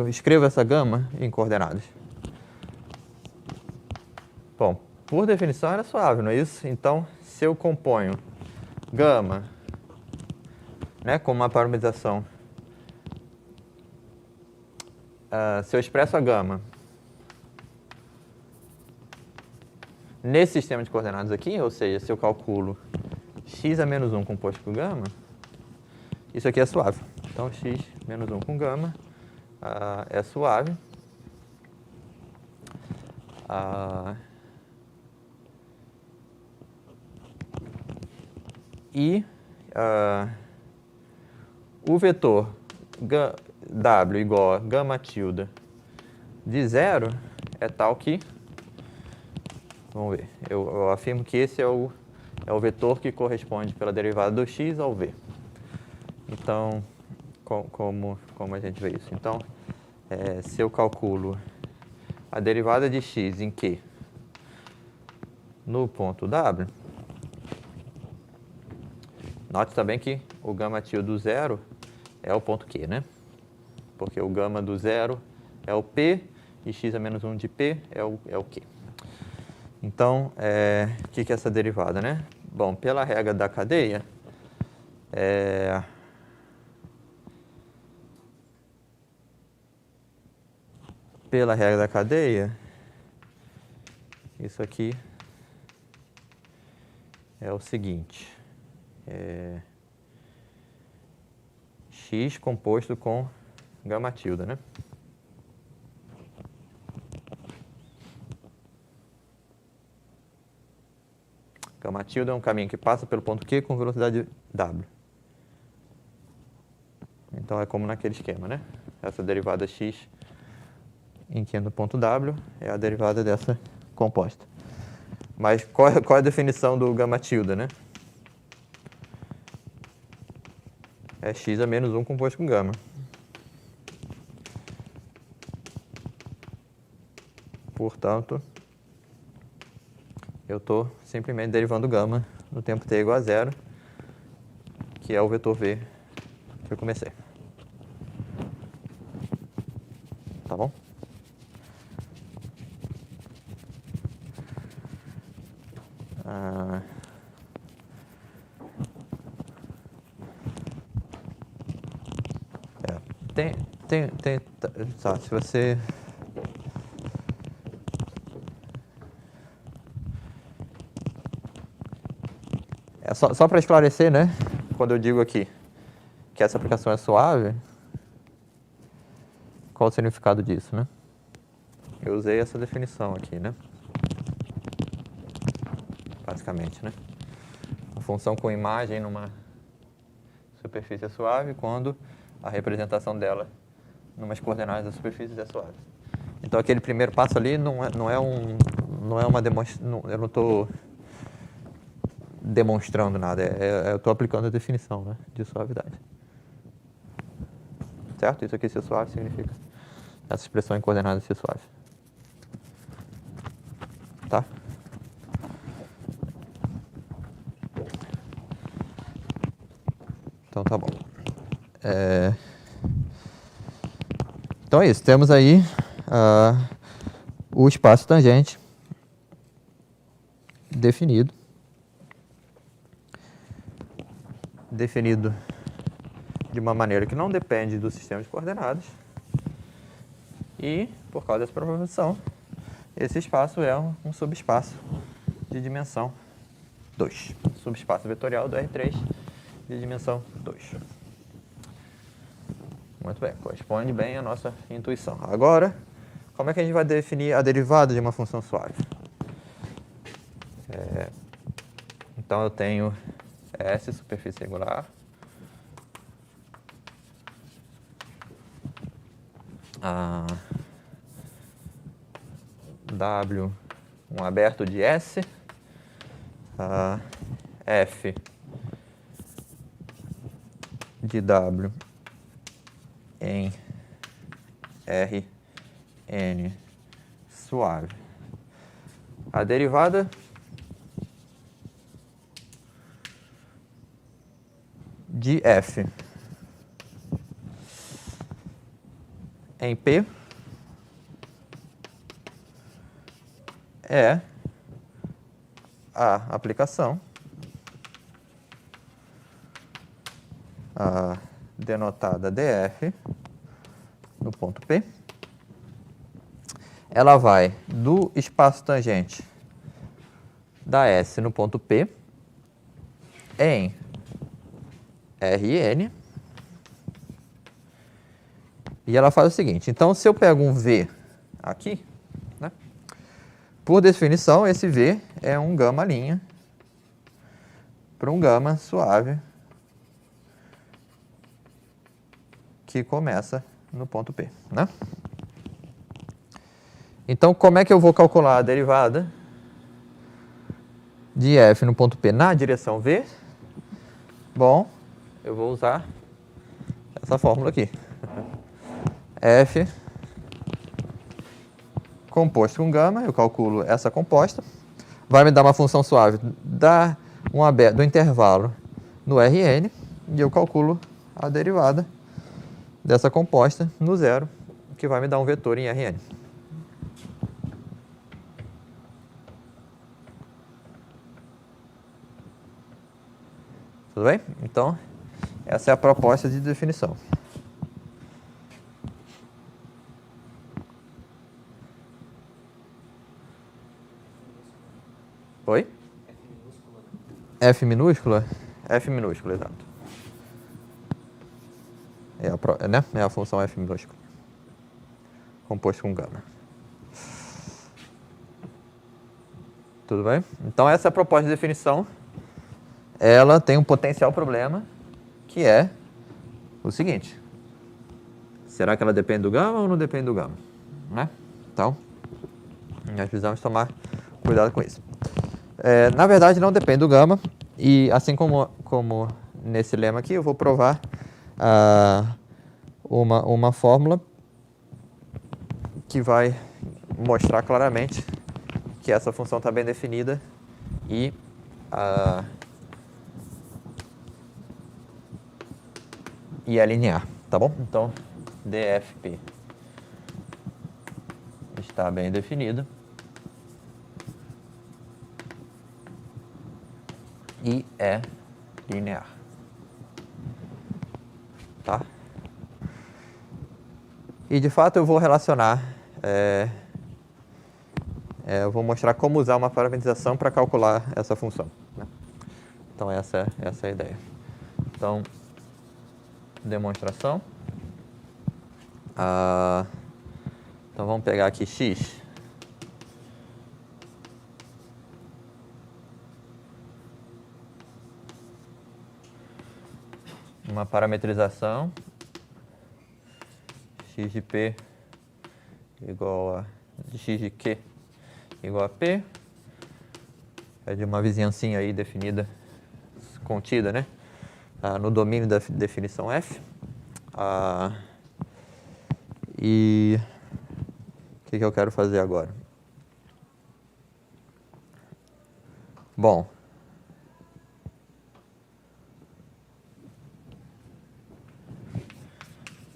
escrevo essa gama em coordenadas? Bom, por definição ela é suave, não é isso? Então, se eu componho gama, né, com uma parametrização, se eu expresso a gama nesse sistema de coordenadas aqui, ou seja, se eu calculo x a menos 1 composto por gama, isso aqui é suave. Então, x menos 1 com gama é suave. E o vetor W igual a gama tilde de zero é tal que, vamos ver, eu afirmo que esse é o vetor que corresponde pela derivada do x ao v. Então, como a gente vê isso? Então, se eu calculo a derivada de x em Q no ponto W, note também que o gama tilde do zero é o ponto Q, né? Porque o gama do zero é o P e x a menos 1 de P é o Q. Então, o que é essa derivada, né? Bom, pela regra da cadeia, isso aqui é o seguinte, x composto com gama tilde, né? Gama tilde é um caminho que passa pelo ponto Q com velocidade W. Então, é como naquele esquema, né? Essa derivada x em Q no ponto W é a derivada dessa composta. Mas qual é a definição do gama tilde, né? É x a menos 1 composto com gama. Portanto, eu estou simplesmente derivando gama no tempo t igual a zero, que é o vetor v que eu comecei. Tá bom? Tá, se você... Só para esclarecer, né? Quando eu digo aqui que essa aplicação é suave, qual o significado disso, né? Eu usei essa definição aqui, né? Basicamente, né? Uma função com imagem numa superfície é suave quando a representação dela numas coordenadas da superfície é suave. Então, aquele primeiro passo ali não é uma demonstração, eu não estou demonstrando nada, eu estou aplicando a definição, né, de suavidade. Certo? Isso aqui ser suave significa essa expressão em coordenadas ser suave. Tá? Então tá bom. Então é isso, temos aí o espaço tangente definido de uma maneira que não depende do sistema de coordenadas. E, por causa dessa proposição, esse espaço é um subespaço de dimensão 2. Subespaço vetorial do R3 de dimensão 2. Muito bem, corresponde bem à nossa intuição. Agora, como é que a gente vai definir a derivada de uma função suave? Então, eu tenho S, superfície regular, W, um aberto de S, F de W em Rn suave. A derivada de F em P é a aplicação denotada df no ponto P. Ela vai do espaço tangente da S no ponto P em Rn. E ela faz o seguinte, então se eu pego um V aqui, né, por definição esse V é um gama' para um gama suave que começa no ponto P, né? Então, como é que eu vou calcular a derivada de F no ponto P na direção V? Bom, eu vou usar essa fórmula aqui. F composto com gama, eu calculo essa composta, vai me dar uma função suave do intervalo no Rn, e eu calculo a derivada dessa composta no zero, que vai me dar um vetor em Rn. Tudo bem? Então, essa é a proposta de definição. Oi? F minúscula? F minúscula, exato. É a função F minúscula, composto com gama. Tudo bem? Então, essa é a proposta de definição. Ela tem um potencial problema, que é o seguinte. Será que ela depende do gama ou não depende do gama? Né? Então, nós precisamos tomar cuidado com isso. Na verdade, não depende do gama. E assim como nesse lema aqui, eu vou provar uma fórmula que vai mostrar claramente que essa função está bem definida e é linear, tá bom? Então, dfp está bem definido e é linear, tá? E de fato eu vou relacionar, eu vou mostrar como usar uma parametrização para calcular essa função, né? Então essa é a ideia. Então, demonstração. Então vamos pegar aqui x. Uma parametrização x de p igual a x de q igual a p. É de uma vizinhancinha aí definida, contida, né? No domínio da definição f. E o que eu quero fazer agora? Bom,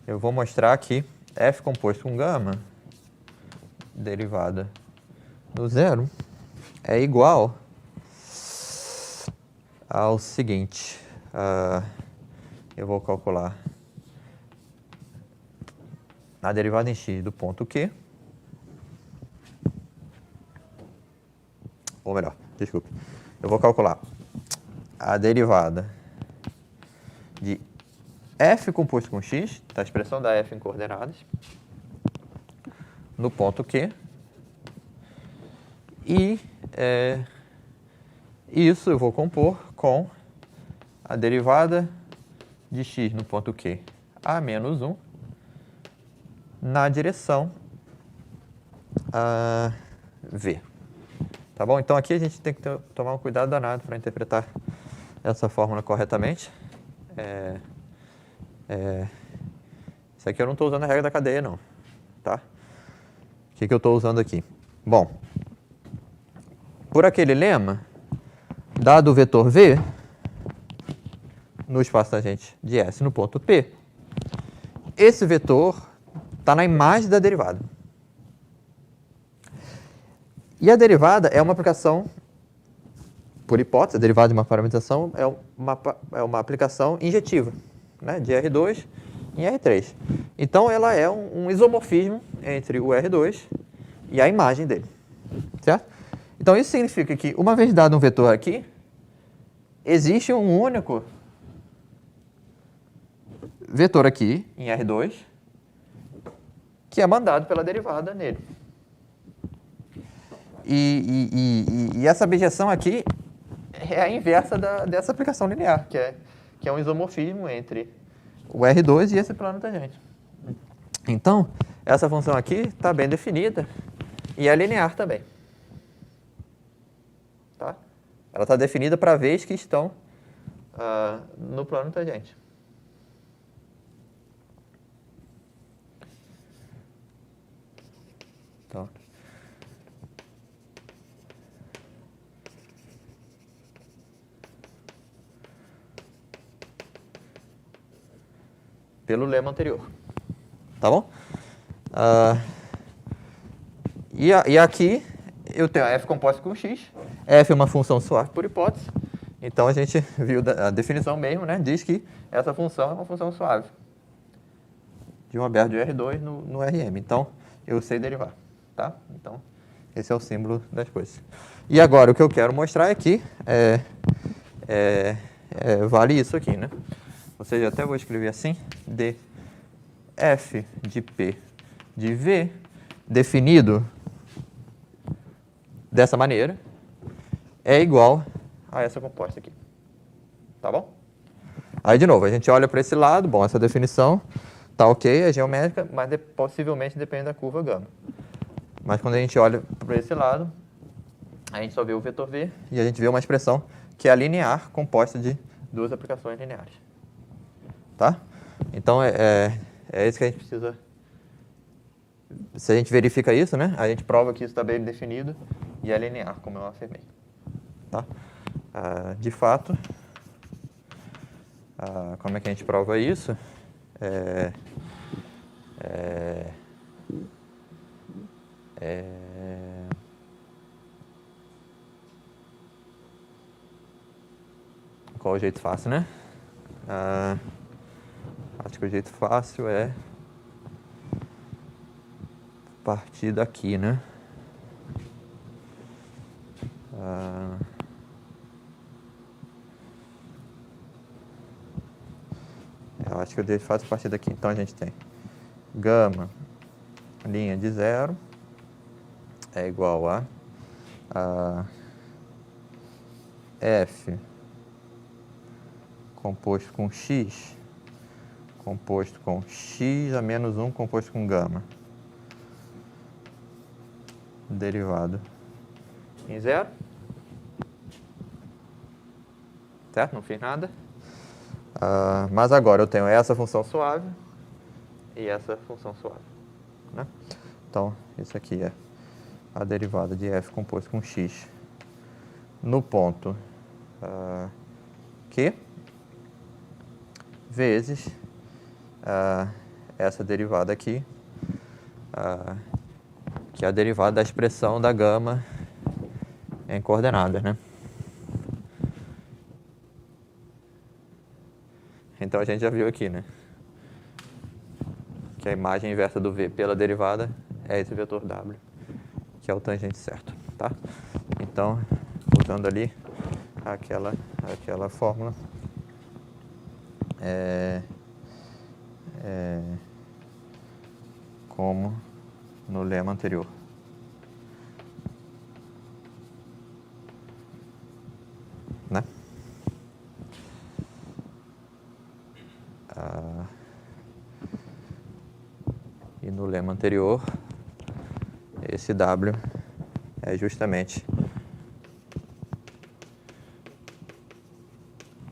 eu vou mostrar que f composto com gama, derivada do zero, é igual ao seguinte. Eu vou calcular a derivada em x do ponto Q, ou melhor, desculpe, eu vou calcular a derivada de f composto com x, tá, a expressão da f em coordenadas, no ponto Q, e isso eu vou compor com a derivada de x no ponto Q a menos 1 na direção V. Tá bom? Então aqui a gente tem que tomar um cuidado danado para interpretar essa fórmula corretamente. Isso aqui eu não estou usando a regra da cadeia, não. Tá? O que eu estou usando aqui? Bom, por aquele lema, dado o vetor V, no espaço tangente de S no ponto P, esse vetor está na imagem da derivada. E a derivada é uma aplicação, por hipótese, a derivada de uma parametrização é uma aplicação injetiva, né, de R2 em R3. Então, ela é um isomorfismo entre o R2 e a imagem dele. Certo? Então, isso significa que, uma vez dado um vetor aqui, existe um único vetor aqui, em R2, que é mandado pela derivada nele. E essa abjeção aqui é a inversa dessa aplicação linear, que é um isomorfismo entre o R2 e esse plano tangente. Então, essa função aqui está bem definida e é linear também. Tá? Ela está definida para vez que estão no plano tangente. Então, pelo lema anterior. Tá bom? E aqui eu tenho a f composta com x. F é uma função suave por hipótese. Então a gente viu a definição mesmo, né? Diz que essa função é uma função suave de um aberto de R2 no Rm. Então eu sei derivar. Tá? Então esse é o símbolo das coisas. E agora o que eu quero mostrar é que vale isso aqui, né? Ou seja, até vou escrever assim, d f de p de v, definido dessa maneira, é igual a essa composta aqui. Tá bom? Aí, de novo, a gente olha para esse lado, bom, essa definição tá ok, é geométrica, mas possivelmente depende da curva gama. Mas quando a gente olha para esse lado, a gente só vê o vetor v e a gente vê uma expressão que é linear, composta de duas aplicações lineares. Tá? Então, é isso que a gente precisa. Se a gente verifica isso, né, a gente prova que isso está bem definido e é linear, como eu afirmei. Tá? De fato, como é que a gente prova isso? Qual é o jeito fácil, né? Acho que o jeito fácil é partir daqui, né? Eu acho que o jeito fácil é partir daqui. Então a gente tem gama, linha de zero, é igual a f composto com x, composto com x a menos 1 composto com gama, derivado em zero. Certo? Não fiz nada. Mas agora eu tenho essa função suave e essa função suave. Né? Então, isso aqui é a derivada de f composto com x no ponto Q vezes essa derivada aqui que é a derivada da expressão da gama em coordenadas, né? Então a gente já viu aqui, né? Que a imagem inversa do V pela derivada é esse vetor W, que é o tangente certo, tá? Então, usando ali aquela fórmula, como no lema anterior. Né? E no lema anterior, esse W é justamente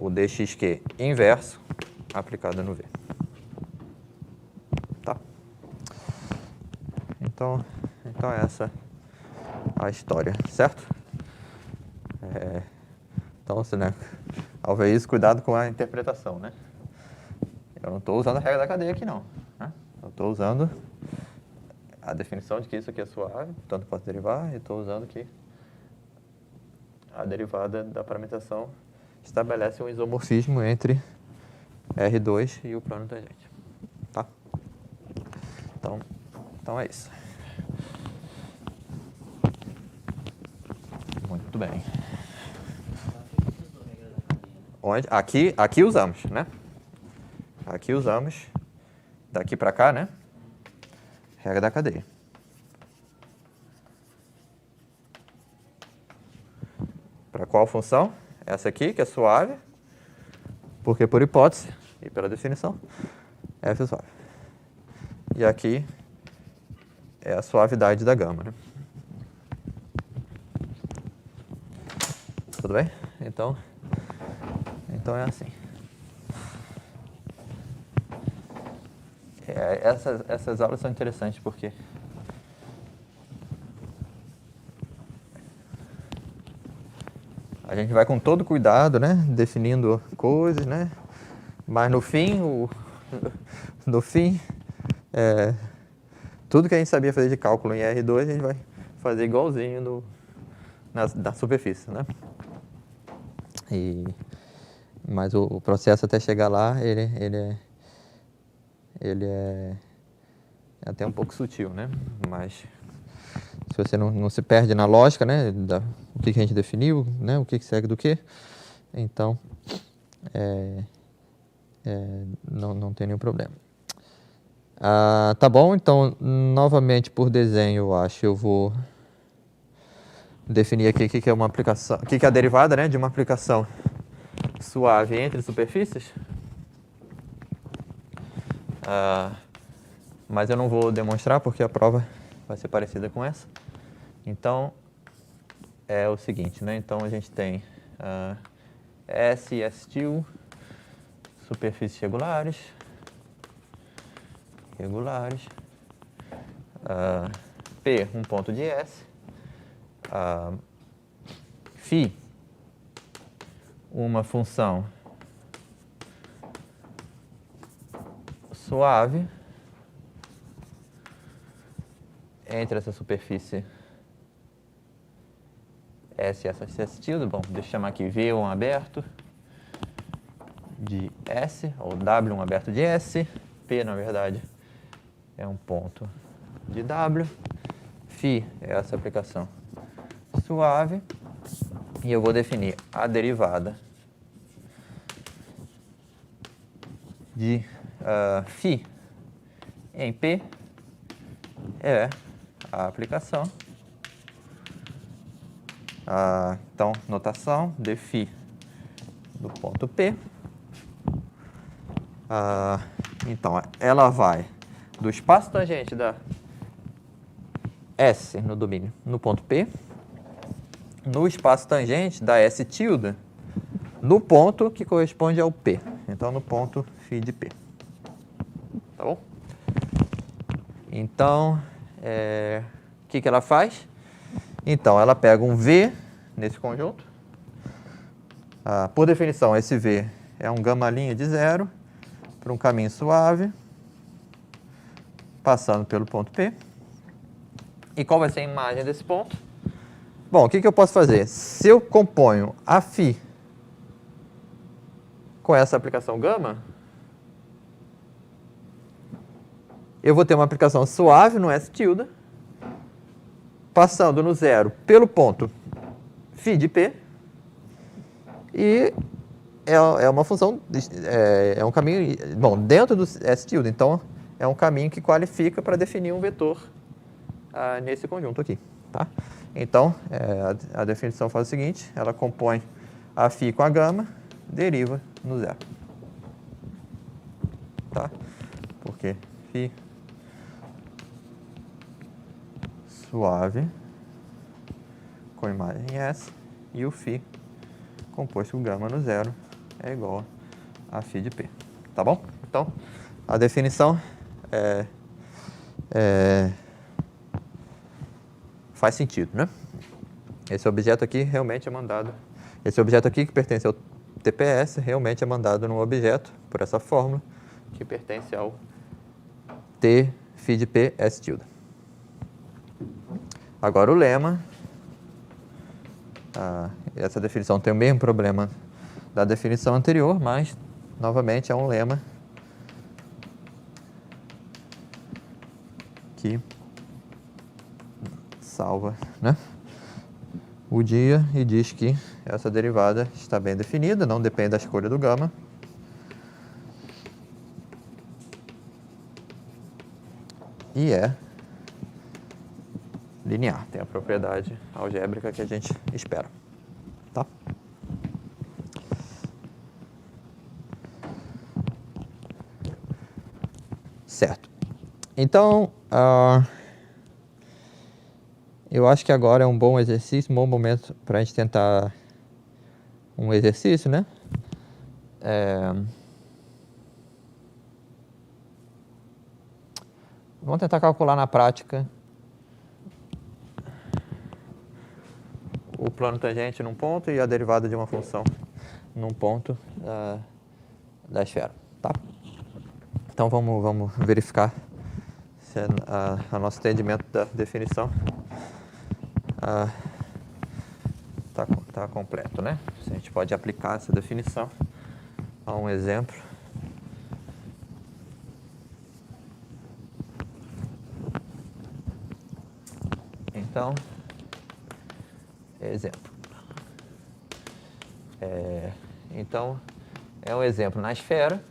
o dxq inverso aplicado no V. Tá? Então essa é a história, certo? Então, né, ao ver isso, cuidado com a interpretação, né? Eu não estou usando a regra da cadeia aqui, não. Né? Eu estou usando a definição de que isso aqui é suave, portanto posso derivar, e estou usando que a derivada da parametrização estabelece um isomorfismo entre R2 e o plano tangente. Tá? Então é isso. Muito bem. Onde? Aqui usamos, né? Aqui usamos, daqui para cá, né? Regra da cadeia. Para qual função? Essa aqui, que é suave, porque por hipótese e pela definição, f é suave. E aqui é a suavidade da gama, né? Tudo bem? Então é assim. Essas aulas são interessantes porque a gente vai com todo cuidado, né, definindo coisas, né, mas no fim, tudo que a gente sabia fazer de cálculo em R2, a gente vai fazer igualzinho na superfície, né? Mas o processo até chegar lá, ele é até um pouco sutil, né? Mas se você não se perde na lógica, né, o que a gente definiu, né, o que segue do que, então não tem nenhum problema. Tá bom, então novamente por desenho, eu acho, eu vou definir aqui o que é uma aplicação, o que é a derivada, né, de uma aplicação suave entre superfícies. Mas eu não vou demonstrar porque a prova vai ser parecida com essa. Então, é o seguinte, né? Então, a gente tem S e S-til, superfícies regulares, P, um ponto de S, φ, uma função suave entre essa superfície S e essa S-til. Bom, deixa eu chamar aqui V1 aberto de S, ou W1 aberto de S. P, na verdade, é um ponto de W. Φ é essa aplicação suave. E eu vou definir a derivada de φ em P é a aplicação. Então, notação de φ do ponto P. Então, ela vai do espaço tangente da S no domínio no ponto P, no espaço tangente da S tilde no ponto que corresponde ao P. Então, no ponto φ de P. Tá bom? Então, o que ela faz? Então, ela pega um V nesse conjunto. Por definição, esse V é um gama linha de zero para um caminho suave, passando pelo ponto P. E qual vai ser a imagem desse ponto? Bom, o que eu posso fazer? Se eu componho a φ com essa aplicação gama, eu vou ter uma aplicação suave no S tilde, passando no zero pelo ponto φ de P, e é uma função, é um caminho, bom, dentro do S tilde, então é um caminho que qualifica para definir um vetor nesse conjunto aqui, tá? Então, a definição faz o seguinte, ela compõe a φ com a gama, deriva no zero, tá? Porque φ suave com imagem S e o φ composto com gama no zero é igual a φ de P, tá bom? Então, a definição faz sentido, né? Esse objeto aqui realmente é mandado, esse objeto aqui que pertence ao TPS realmente é mandado num objeto, por essa fórmula, que pertence ao T φ de P S tilde. Agora o lema, essa definição tem o mesmo problema da definição anterior, mas, novamente, é um lema que salva, né, o dia e diz que essa derivada está bem definida, não depende da escolha do gama. E é linear, tem a propriedade algébrica que a gente espera, tá? Certo. Então, eu acho que agora é um bom exercício, um bom momento para a gente tentar um exercício, né? Vamos tentar calcular na prática o plano tangente num ponto e a derivada de uma função num ponto da esfera, tá? Então vamos verificar se o nosso entendimento da definição tá completo, né? Se a gente pode aplicar essa definição a um exemplo. Então, exemplo. Então, é um exemplo na esfera.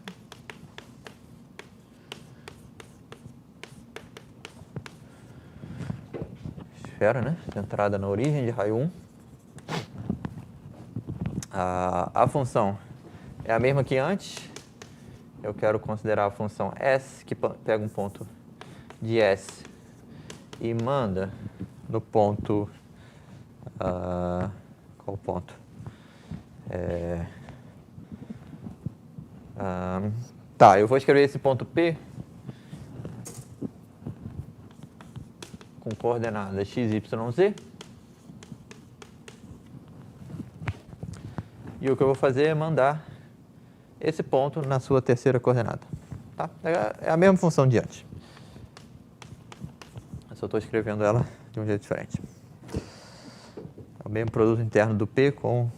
Esfera, né? Centrada na origem de raio 1. A função é a mesma que antes. Eu quero considerar a função S, que pega um ponto de S e manda no ponto... qual ponto? Tá, eu vou escrever esse ponto P com coordenadas x, y, z. E o que eu vou fazer é mandar esse ponto na sua terceira coordenada. Tá? É a mesma função de antes. Eu só estou escrevendo ela de um jeito diferente. É o mesmo produto interno do P com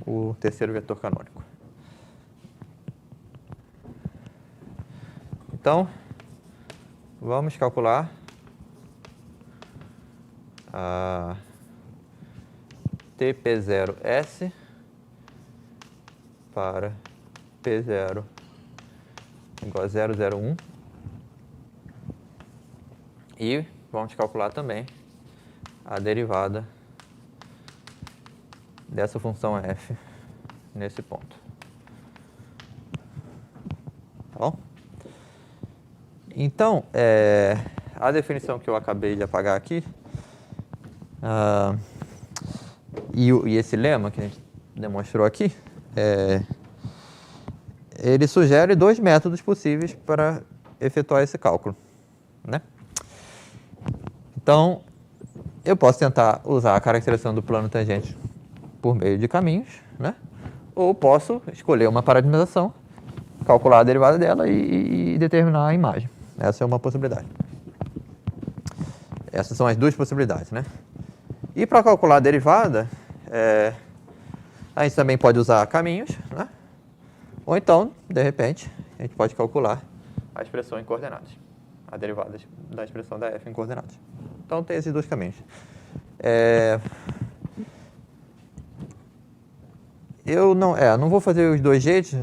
o terceiro vetor canônico. Então, vamos calcular a TP0S para P0 igual a 0,01 e vamos calcular também a derivada dessa função f nesse ponto. Tá bom? Então, a definição que eu acabei de apagar aqui e esse lema que a gente demonstrou aqui, ele sugere dois métodos possíveis para efetuar esse cálculo, né? Então, eu posso tentar usar a caracterização do plano tangente por meio de caminhos, né? Ou posso escolher uma parametrização, calcular a derivada dela e determinar a imagem. Essa é uma possibilidade. Essas são as duas possibilidades, né? E para calcular a derivada, a gente também pode usar caminhos, né? Ou então, de repente, a gente pode calcular a expressão em coordenadas, a derivada da expressão da f em coordenadas. Então, tem esses dois caminhos. Eu não vou fazer os dois jeitos,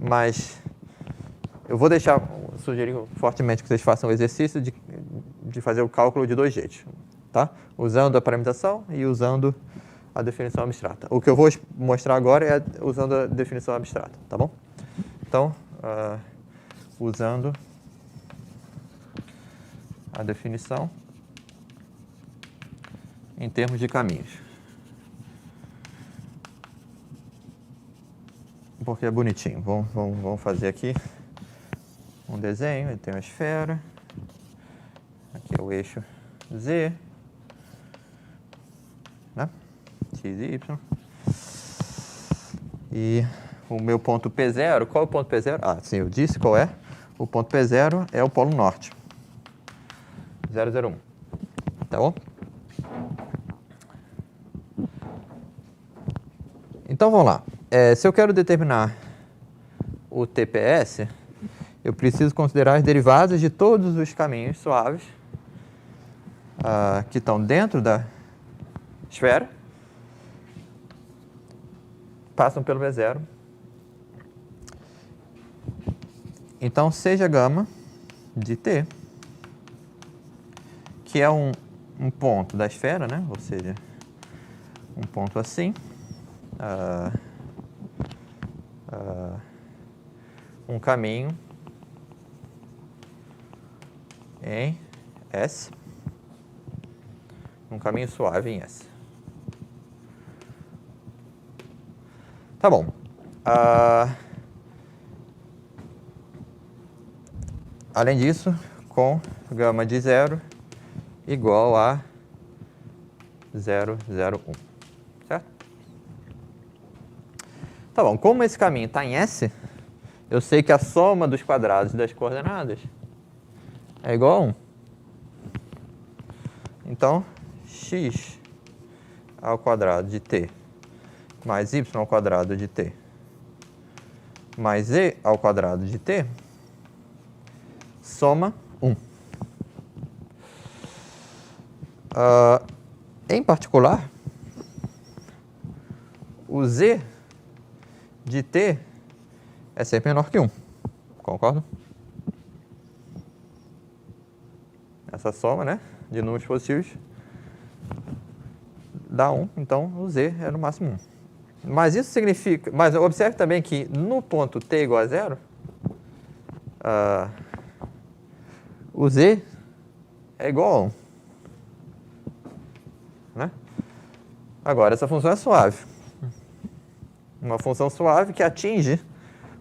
mas eu vou sugerir fortemente que vocês façam o exercício de fazer o cálculo de dois jeitos, tá? Usando a parametrização e usando a definição abstrata. O que eu vou mostrar agora é usando a definição abstrata, tá bom? Então, usando a definição em termos de caminhos. Porque é bonitinho. Vamos fazer aqui um desenho. Ele tem uma esfera. Aqui é o eixo Z, né? X e Y. E o meu ponto P0, qual é o ponto P0? Ah, sim, eu disse qual é. O ponto P0 é o polo norte. 0, 0, 1. Tá bom? Então, vamos lá. Se eu quero determinar o TPS, eu preciso considerar as derivadas de todos os caminhos suaves que estão dentro da esfera, passam pelo V0. Então, seja gama de T, que é um ponto da esfera, né? Ou seja, um ponto assim, um caminho em S, um caminho suave em S. Tá bom. Além disso, com gama de 0 igual a 0, 0, 1. Certo? Tá bom. Como esse caminho está em S, eu sei que a soma dos quadrados das coordenadas é igual a 1. Então, x ao quadrado de t mais y ao quadrado de t mais e ao quadrado de t soma 1. Em particular, o z de t é sempre menor que 1. Concordo? Essa soma, né, de números positivos dá 1, então o z é no máximo 1. Mas isso significa... Mas observe também que no ponto t igual a 0, o z é igual a 1. Né? Agora, essa função é suave. Uma função suave que atinge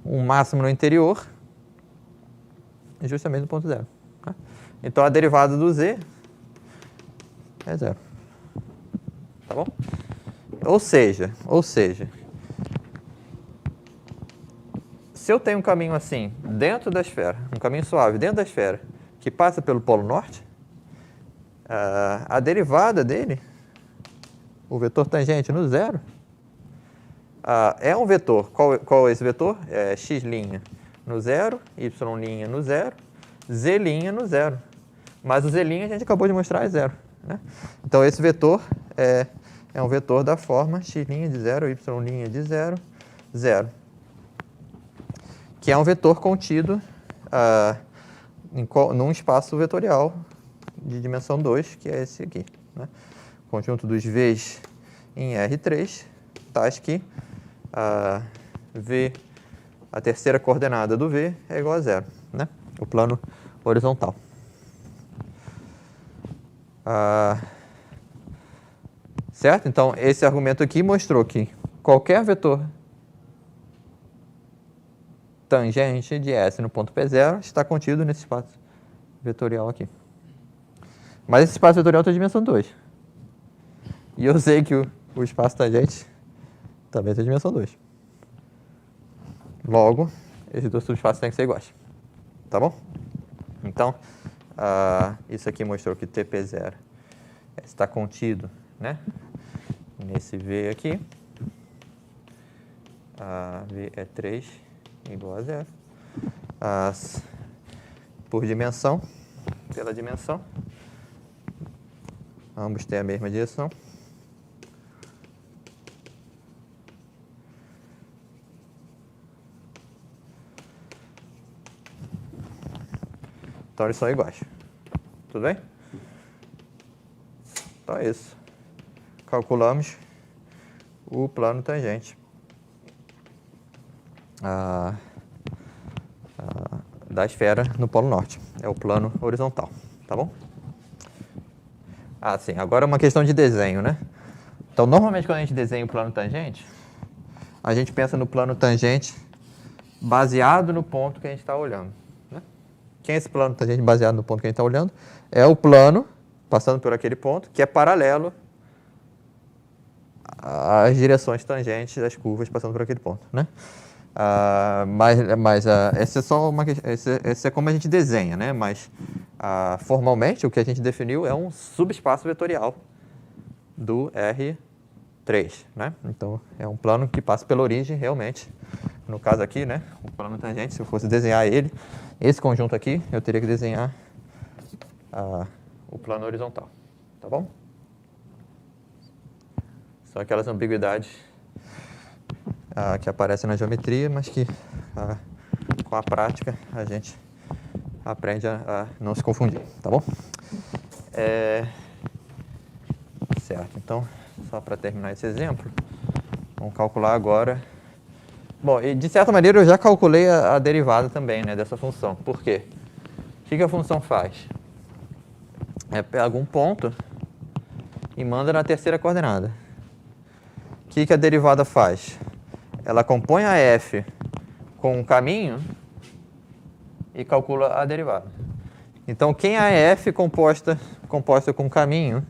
um máximo no interior justamente no ponto 0. Né? Então, a derivada do z é 0. Tá bom? Ou seja, se eu tenho um caminho assim, dentro da esfera, um caminho suave dentro da esfera, que passa pelo polo norte, a derivada dele, o vetor tangente no 0, é um vetor. Qual é esse vetor? É x' no 0, y' no 0, z' no 0. Mas o z' a gente acabou de mostrar é 0. Né? Então, esse vetor é um vetor da forma x' de 0, y' de 0, 0. Que é um vetor contido num espaço vetorial de dimensão 2, que é esse aqui. Né? Conjunto dos V's em R3, tais que V, a terceira coordenada do V é igual a 0, né? O plano horizontal. Certo? Então, esse argumento aqui mostrou que qualquer vetor tangente de S no ponto P0 está contido nesse espaço vetorial aqui. Mas esse espaço vetorial tem dimensão 2. E eu sei que o espaço tangente também tem dimensão 2. Logo, esses dois subespaços têm que ser iguais. Tá bom? Então, isso aqui mostrou que TP0 está contido, né, nesse V aqui. V é 3 igual a 0. Por dimensão, pela dimensão, ambos têm a mesma direção. Então eles são iguais. Tudo bem? Então é isso. Calculamos o plano tangente da esfera no Polo Norte. É o plano horizontal, tá bom? Sim, agora é uma questão de desenho, né? Então, normalmente quando a gente desenha o plano tangente, a gente pensa no plano tangente baseado no ponto que a gente está olhando, né? Quem é esse plano tangente baseado no ponto que a gente está olhando? É o plano passando por aquele ponto que é paralelo às direções tangentes das curvas passando por aquele ponto, né? Essa é só esse é como a gente desenha, né? Mas formalmente o que a gente definiu é um subespaço vetorial do R3, né? Então é um plano que passa pela origem realmente. No caso aqui, né? O plano tangente, se eu fosse desenhar ele, esse conjunto aqui, eu teria que desenhar o plano horizontal, tá bom? São aquelas ambiguidades que aparecem na geometria, mas que com a prática a gente aprende a não se confundir, tá bom? Certo, então, só para terminar esse exemplo, vamos calcular agora. Bom, e de certa maneira eu já calculei a derivada também, né, dessa função. Por quê? O que a função faz? Pega um ponto e manda na terceira coordenada. O que a derivada faz? Ela compõe a f com um caminho e calcula a derivada. Então, quem é a f composta com um caminho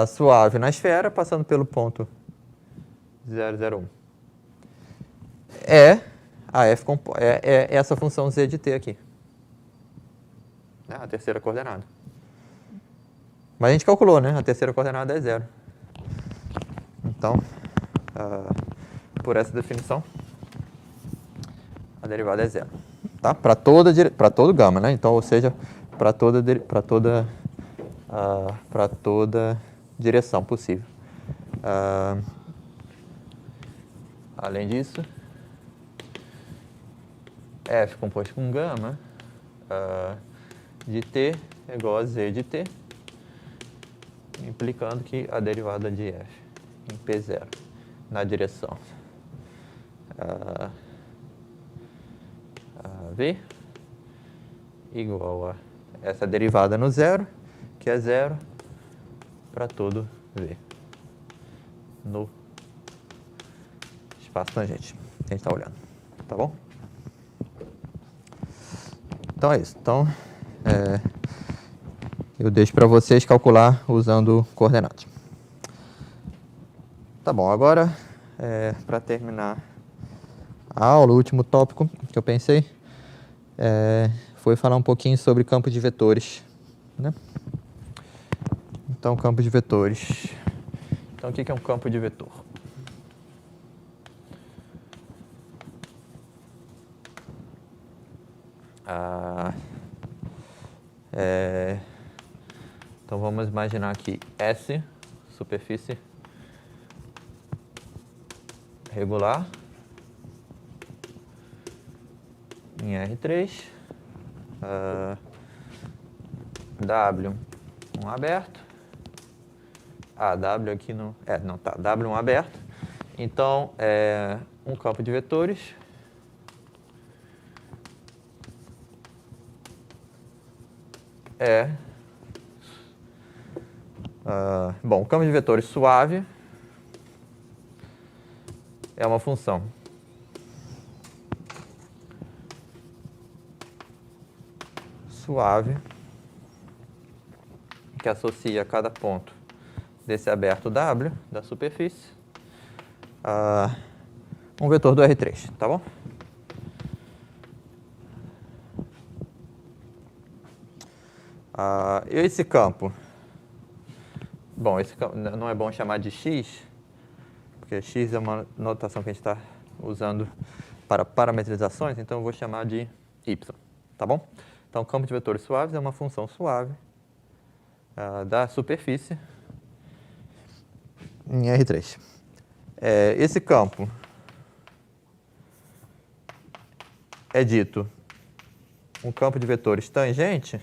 suave na esfera, passando pelo ponto 0,01? É essa função z de t aqui. A terceira coordenada. Mas a gente calculou, né? A terceira coordenada é 0. Então, por essa definição, a derivada é 0. Tá? Para todo gama, né? Então, ou seja, para toda direção possível. Além disso, f composto com gama de t é igual a z de t, implicando que a derivada de f em P0 na direção V igual a essa derivada no zero, que é 0 para todo V no espaço tangente que a gente está olhando, tá bom? Então é isso. Então, eu deixo para vocês calcular usando coordenadas. Tá bom, agora, para terminar a aula, o último tópico que eu pensei foi falar um pouquinho sobre campo de vetores, né? Então, campo de vetores. Então, o que é um campo de vetor? Então, vamos imaginar aqui S, superfície regular, em R3, W, um aberto, W aqui no... não, tá, W um aberto. Então, um campo de vetores bom, o campo de vetores suave é uma função suave que associa cada ponto desse aberto W da superfície a um vetor do R3, tá bom? Esse campo bom, esse não é bom chamar de x, porque x é uma notação que a gente está usando para parametrizações, então eu vou chamar de y, tá bom? Então, campo de vetores suaves é uma função suave da superfície em R3. Esse campo é dito um campo de vetores tangente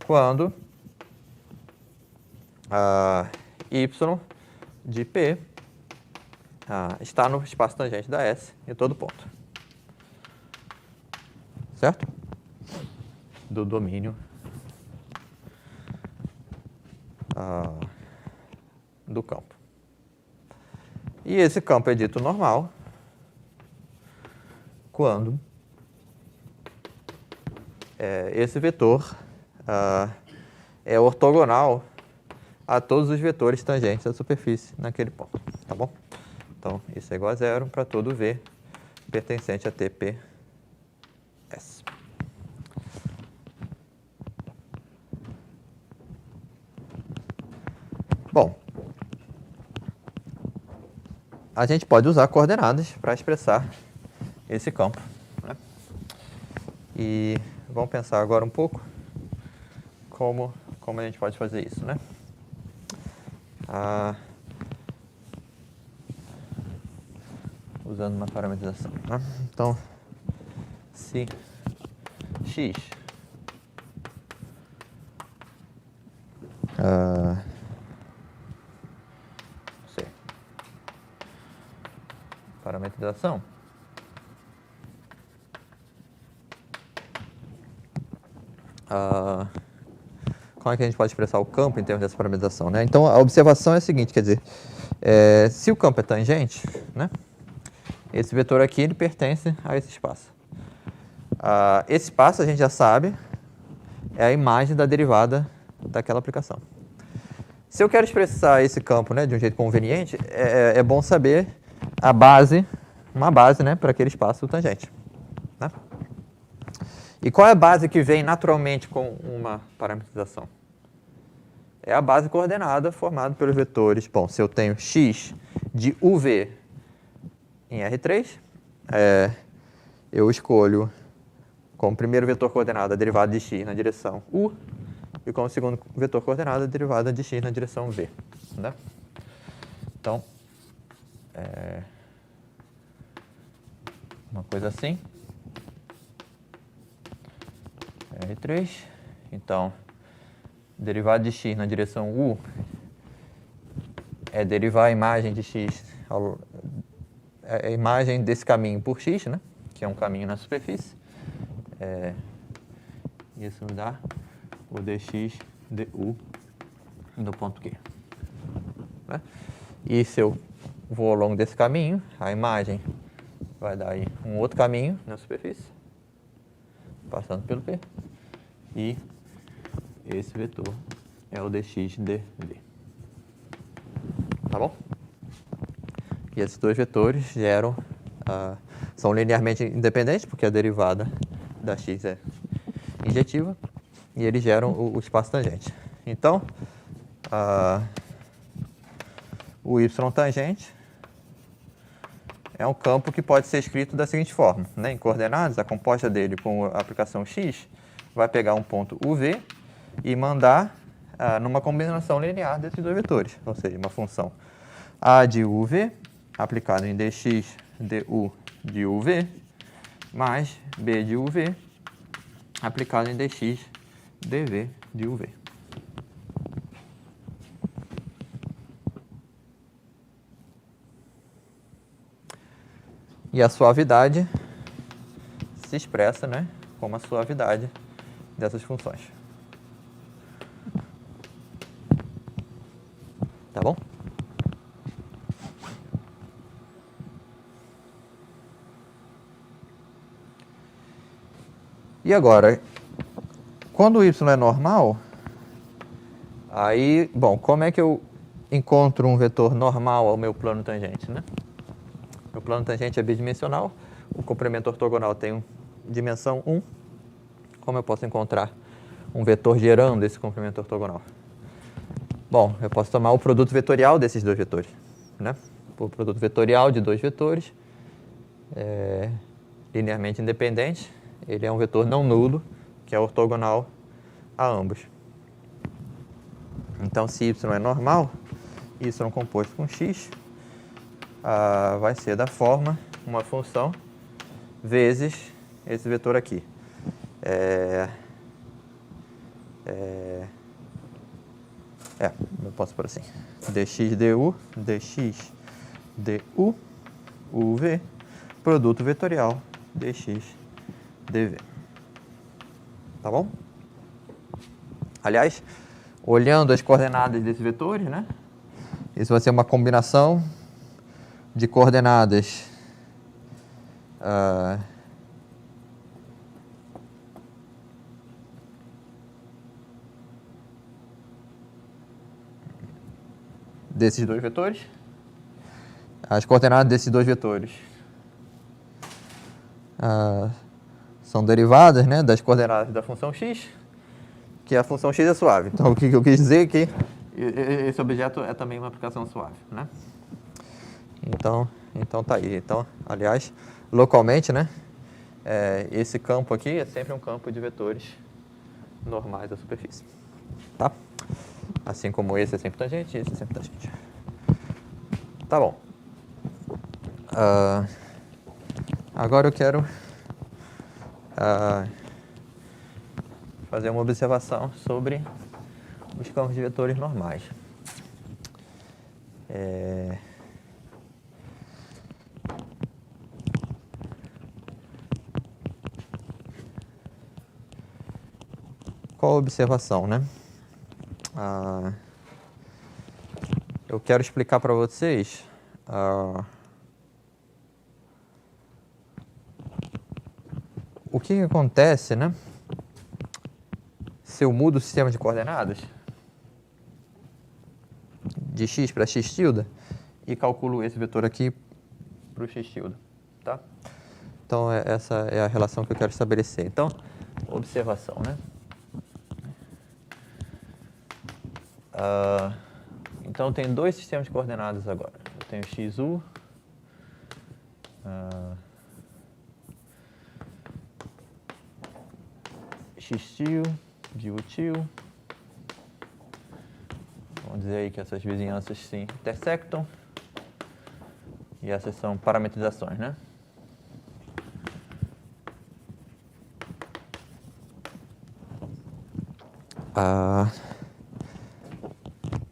quando y de P está no espaço tangente da S em todo ponto. Certo? Do domínio do campo. E esse campo é dito normal quando esse vetor é ortogonal a todos os vetores tangentes da superfície naquele ponto, tá bom? Então, isso é igual a zero para todo V pertencente a TPS. Bom, a gente pode usar coordenadas para expressar esse campo, né? E vamos pensar agora um pouco como a gente pode fazer isso, né? Usando uma parametrização, né? Então, se x parametrização como é que a gente pode expressar o campo em termos dessa parametrização, né? Então, a observação é a seguinte, quer dizer, se o campo é tangente, né, esse vetor aqui ele pertence a esse espaço. Esse espaço, a gente já sabe, é a imagem da derivada daquela aplicação. Se eu quero expressar esse campo, né, de um jeito conveniente, é bom saber a base, uma base, né, para aquele espaço tangente, né? E qual é a base que vem naturalmente com uma parametrização? É a base coordenada formada pelos vetores. Bom, se eu tenho x de UV em R3, eu escolho como primeiro vetor coordenado a derivada de x na direção U e como segundo vetor coordenado a derivada de x na direção V, né? Então, uma coisa assim. R3, então, derivada de x na direção U é derivar a imagem de x, a imagem desse caminho por x, né? Que é um caminho na superfície. Isso me dá o dx du do ponto Q, né? E se eu vou ao longo desse caminho, a imagem vai dar aí um outro caminho na superfície, passando pelo P, e esse vetor é o dx dv. Tá bom? E esses dois vetores geram, são linearmente independentes, porque a derivada da x é injetiva, e eles geram o espaço tangente. Então, o y tangente é um campo que pode ser escrito da seguinte forma, né? Em coordenadas, a composta dele com a aplicação x vai pegar um ponto UV e mandar numa combinação linear desses dois vetores, ou seja, uma função A de UV aplicada em dx du de UV mais B de UV aplicado em dx dv de UV. E a suavidade se expressa, né, como a suavidade dessas funções. Tá bom? E agora, quando o y é normal, aí, bom, como é que eu encontro um vetor normal ao meu plano tangente, né? Meu plano tangente é bidimensional, o comprimento ortogonal tem dimensão 1. Como eu posso encontrar um vetor gerando esse comprimento ortogonal? Bom, eu posso tomar o produto vetorial desses dois vetores, né? O produto vetorial de dois vetores, linearmente independente, ele é um vetor não nulo, que é ortogonal a ambos. Então, se y é normal, y composto com x, vai ser da forma uma função vezes esse vetor aqui. Eu posso pôr assim, dx du, dx du, uv, produto vetorial, dx dv. Tá bom? Aliás, olhando as coordenadas desses vetores, né? Isso vai ser uma combinação de coordenadas desses dois vetores. As coordenadas desses dois vetores são derivadas, né, das coordenadas da função x, que a função x é suave. Então, o que eu quis dizer é que esse objeto é também uma aplicação suave, né? Então tá aí. Então, aliás, localmente, né, esse campo aqui é sempre um campo de vetores normais da superfície, tá? Assim como esse é sempre tangente e esse é sempre tangente. Tá bom. Agora eu quero fazer uma observação sobre os campos de vetores normais. Qual a observação, né? Eu quero explicar para vocês o que acontece, né, se eu mudo o sistema de coordenadas de x para x tilde e calculo esse vetor aqui para o x tilde, tá? Então, essa é a relação que eu quero estabelecer. Então, observação, né? Então, eu tenho dois sistemas de coordenadas agora. Eu tenho xu, x-til, du-til. Vamos dizer aí que essas vizinhanças se intersectam. E essas são parametrizações, né?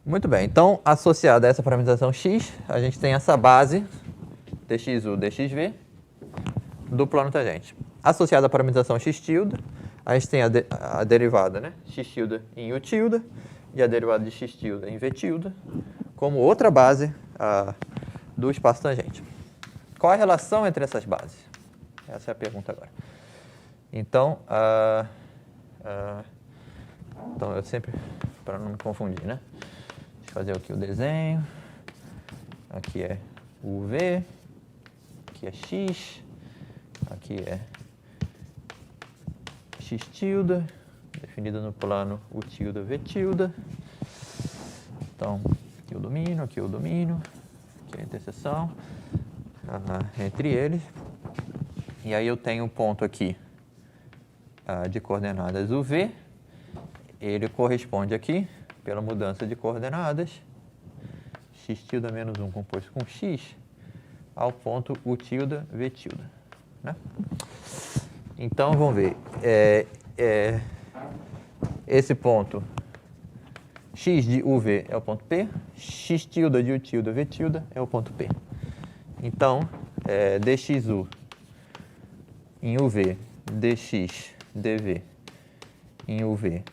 Muito bem, então, associada a essa parametrização x, a gente tem essa base dxu, dxv do plano tangente. Associada à parametrização x tilde, a gente tem a derivada, né, x tilde em u tilde e a derivada de x tilde em v tilde como outra base do espaço tangente. Qual a relação entre essas bases? Essa é a pergunta agora. Então, então eu sempre, para não me confundir, né? Deixa eu fazer aqui o desenho. Aqui é UV, aqui é X, aqui é X tilde, definido no plano U tilde, V tilde. Então, aqui o domínio, aqui é a interseção entre eles. E aí eu tenho um ponto aqui de coordenadas UV, ele corresponde aqui, pela mudança de coordenadas, x tilde menos 1 composto com x, ao ponto U tilde, V tilde, né? Então, vamos ver. Esse ponto x de UV é o ponto P, x tilde de U tilde, V tilde é o ponto P. Então, dxu em UV, dx, dv em UV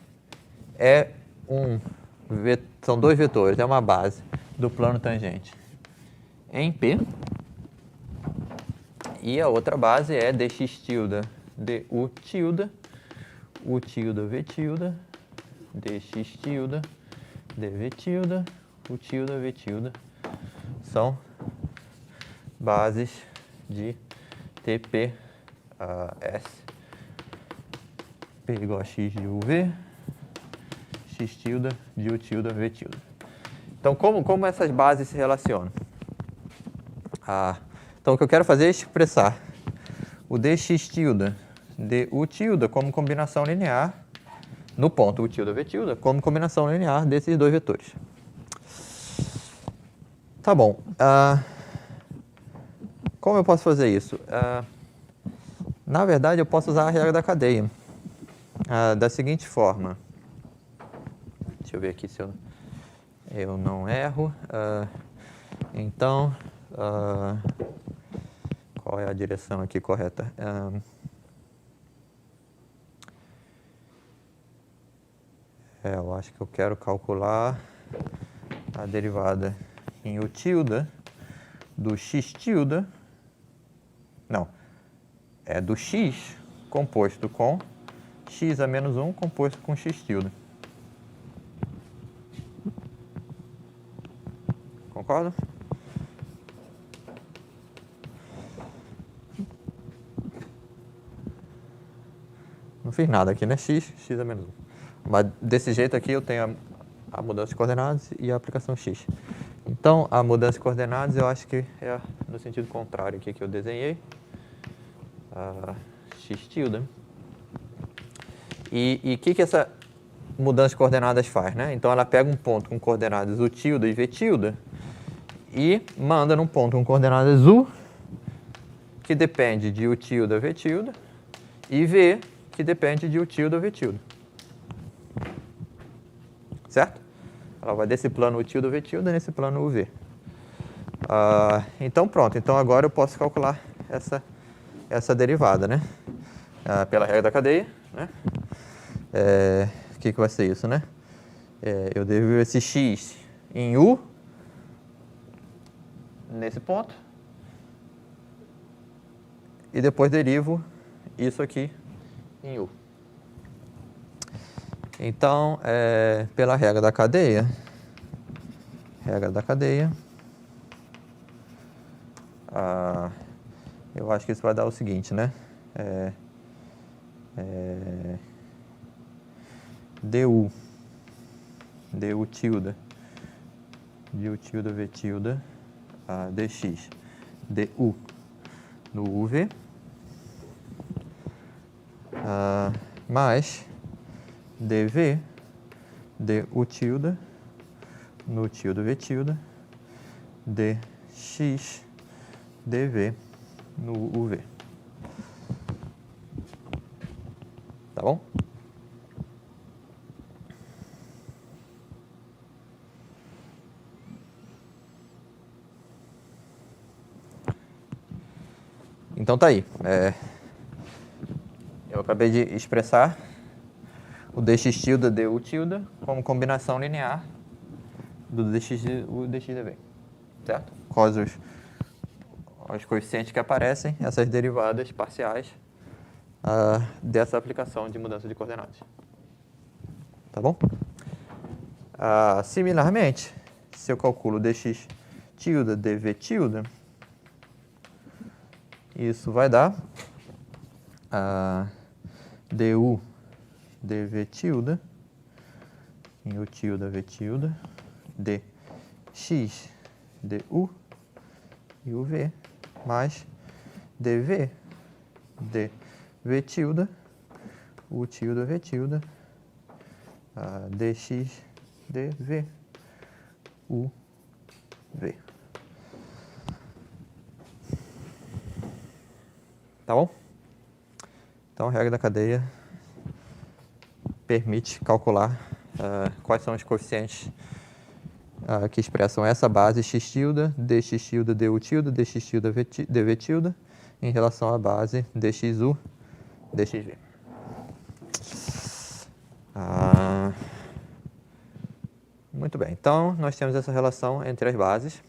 são dois vetores, é uma base do plano tangente em P. E a outra base é dx tilde de U tilde, U tilde, V tilde, dx tilde, dv tilde, U tilde, V tilde. São bases de TPS. P igual a x de UV, x tilde de U tilde, V tilde. Então, como essas bases se relacionam? Então, o que eu quero fazer é expressar o dx tilde du tilde como combinação linear no ponto u tilde v tilde como combinação linear desses dois vetores. Tá bom. Como eu posso fazer isso? Na verdade, eu posso usar a regra da cadeia da seguinte forma. Deixa eu ver aqui se eu não erro. Então, qual é a direção aqui correta? Eu acho que eu quero calcular a derivada em u tilde do x tilde. Não, é do x composto com x a menos 1 composto com x tilde. Concorda? Não fiz nada aqui, né? X a menos 1. Mas desse jeito aqui eu tenho a mudança de coordenadas e a aplicação x. Então, a mudança de coordenadas eu acho que é no sentido contrário aqui que eu desenhei. X tilde. E o que essa mudança de coordenadas faz, né? Então, ela pega um ponto com coordenadas u tilde e v tilde e manda num ponto com coordenadas u, que depende de u tilde a v tilde, e v, que depende de u tilde a v tilde. Certo? Ela vai desse plano u tilde a v tilde nesse plano uv. Então, pronto. Então, agora eu posso calcular essa derivada, né? Pela regra da cadeia, né? O que vai ser isso, né? Eu derivo esse x em u nesse ponto e depois derivo isso aqui em u. Então, pela regra da cadeia, eu acho que isso vai dar o seguinte, né? Du tilde v tilde dx du no uv mais dv du tilde no tilde v tilde dx dv no uv. Tá bom? Então tá aí. Eu acabei de expressar o dx tilde du tilde como combinação linear do dx dv. Certo? Quais os coeficientes que aparecem, essas derivadas parciais dessa aplicação de mudança de coordenadas. Tá bom? Similarmente, se eu calculo dx tilde dv tilde, isso vai dar du dv tilde em u tilde v tilde dx du e uv mais dv dv tilde u tilde v tilde dx dv u v. Tá bom? Então, a regra da cadeia permite calcular quais são os coeficientes que expressam essa base x tilde, dx tilde du tilde, dx tilde dv tilde, em relação à base dxu, dxv. Muito bem, então nós temos essa relação entre as bases.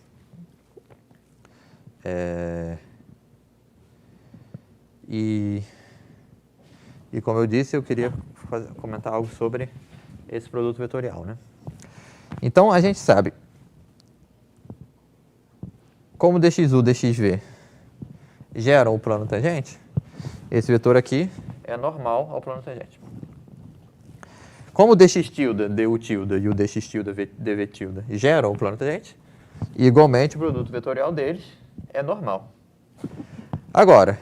E como eu disse, eu queria comentar algo sobre esse produto vetorial, né? Então, a gente sabe como dxu, dxv geram o plano tangente, esse vetor aqui é normal ao plano tangente. como o dx tilde, du tilde e o dx tilde, dv tilde geram o plano tangente, igualmente o produto vetorial deles é normal. Agora,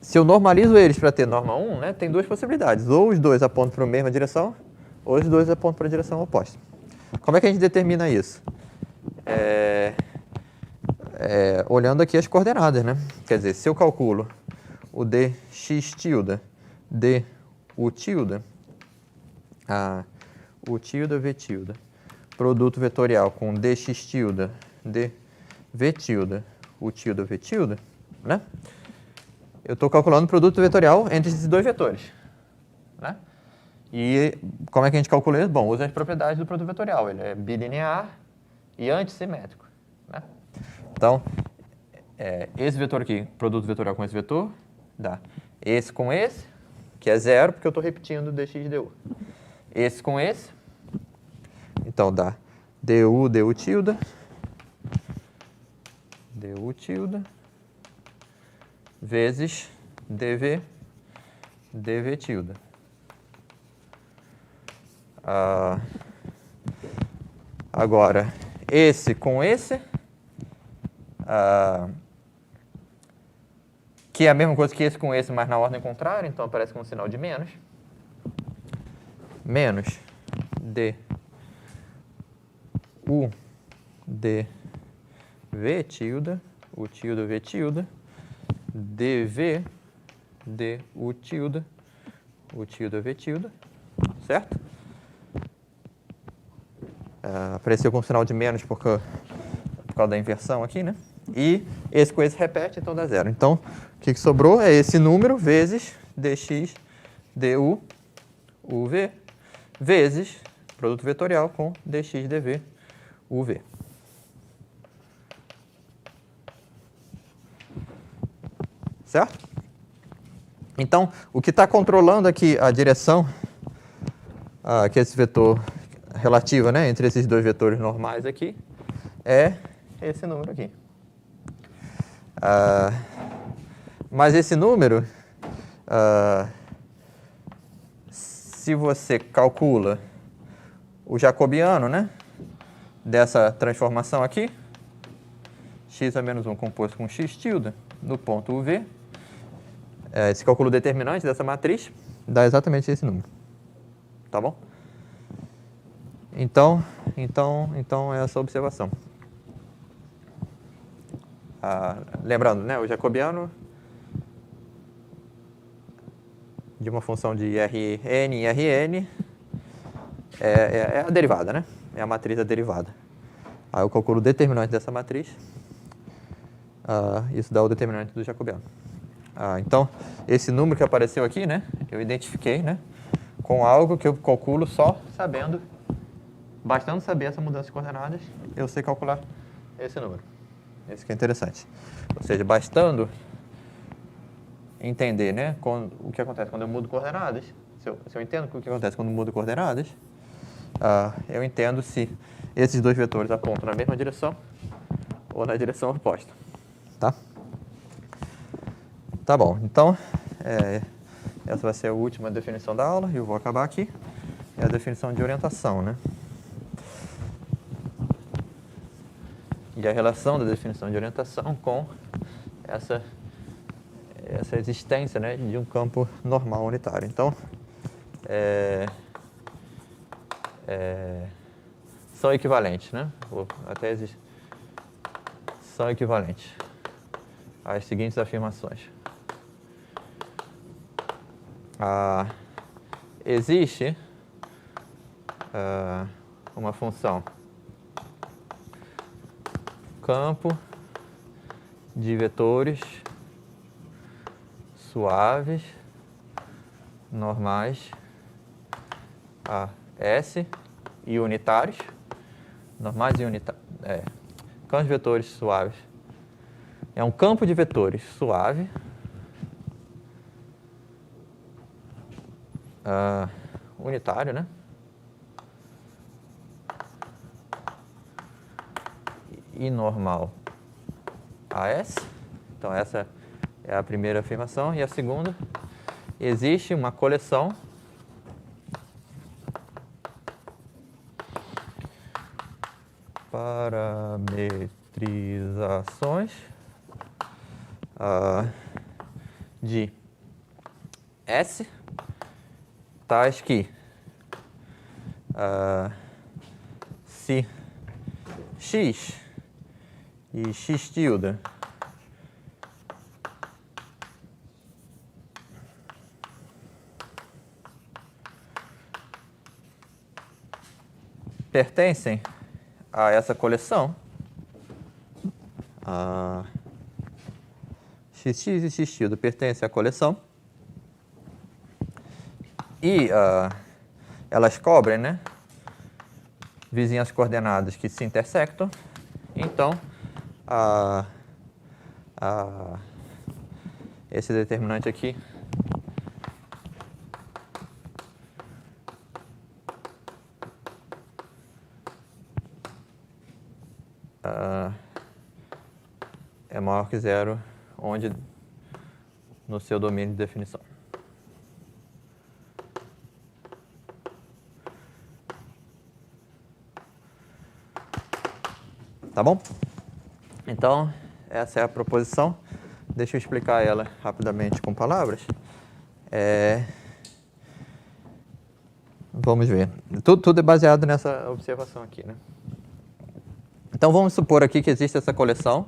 se eu normalizo eles para ter norma 1, né, tem duas possibilidades. Ou os dois apontam para a mesma direção, ou os dois apontam para a direção oposta. Como é que a gente determina isso? Olhando aqui as coordenadas, né? Quer dizer, se eu calculo o dx tilde, du tilde, u tilde, v tilde, produto vetorial com dx tilde, dv tilde, u tilde, v tilde, né? Eu estou calculando o produto vetorial entre esses dois vetores, né? E como é que a gente calcula isso? Bom, usa as propriedades do produto vetorial. Ele é bilinear e antissimétrico, né? Então, esse vetor aqui, produto vetorial com esse vetor, dá esse com esse, que é zero, porque eu estou repetindo dx du. Esse com esse, então dá du tilde, vezes dv tilde. Agora, esse com esse, que é a mesma coisa que esse com esse, mas na ordem contrária, então aparece com um sinal de menos. Menos du dv tilde, u tilde, v tilde, dv du tilde, u tilde, v tilde, certo? Apareceu com um sinal de menos por causa da inversão aqui, né? E esse com esse repete, então dá zero. Então, o que sobrou é esse número vezes dx du uv vezes produto vetorial com dx dv uv. Certo? Então, o que está controlando aqui a direção, que é esse vetor relativa, né, entre esses dois vetores normais aqui, é esse número aqui. Mas esse número, se você calcula o jacobiano, né, dessa transformação aqui, x a menos 1 composto com x tilde no ponto UV, esse cálculo determinante dessa matriz dá exatamente esse número. Tá bom? Então é essa observação. Lembrando, né, o jacobiano de uma função de Rn e Rn é a derivada, né? É a matriz da derivada. Aí eu calculo o determinante dessa matriz. Isso dá o determinante do jacobiano. Então, esse número que apareceu aqui, né, eu identifiquei, né, com algo que eu calculo só sabendo, bastando saber essa mudança de coordenadas, eu sei calcular esse número. Esse que é interessante. Ou seja, bastando entender, né, o que acontece quando eu mudo coordenadas, se eu entendo o que acontece quando eu mudo coordenadas, eu entendo se esses dois vetores apontam na mesma direção ou na direção oposta. Tá? Tá bom, então, essa vai ser a última definição da aula, e eu vou acabar aqui. É a definição de orientação, né? E a relação da definição de orientação com essa existência, né, de um campo normal unitário. Então, são equivalentes, né? São equivalentes às seguintes afirmações. Existe uma função campo de vetores suaves, normais, S e unitários, normais e unitários, campo de vetores suaves, é um campo de vetores suave, unitário, né? E normal AS. Então, essa é a primeira afirmação. E a segunda, existe uma coleção parametrizações de S, tais que se x e x tilde pertencem a essa coleção, xx e x tilde pertencem à coleção, e elas cobrem, né, vizinhas coordenadas que se intersectam, então esse determinante aqui é maior que zero, onde no seu domínio de definição. Tá bom? Então, essa é a proposição. Deixa eu explicar ela rapidamente com palavras. Vamos ver. Tudo é baseado nessa observação aqui, né? Então, vamos supor aqui que existe essa coleção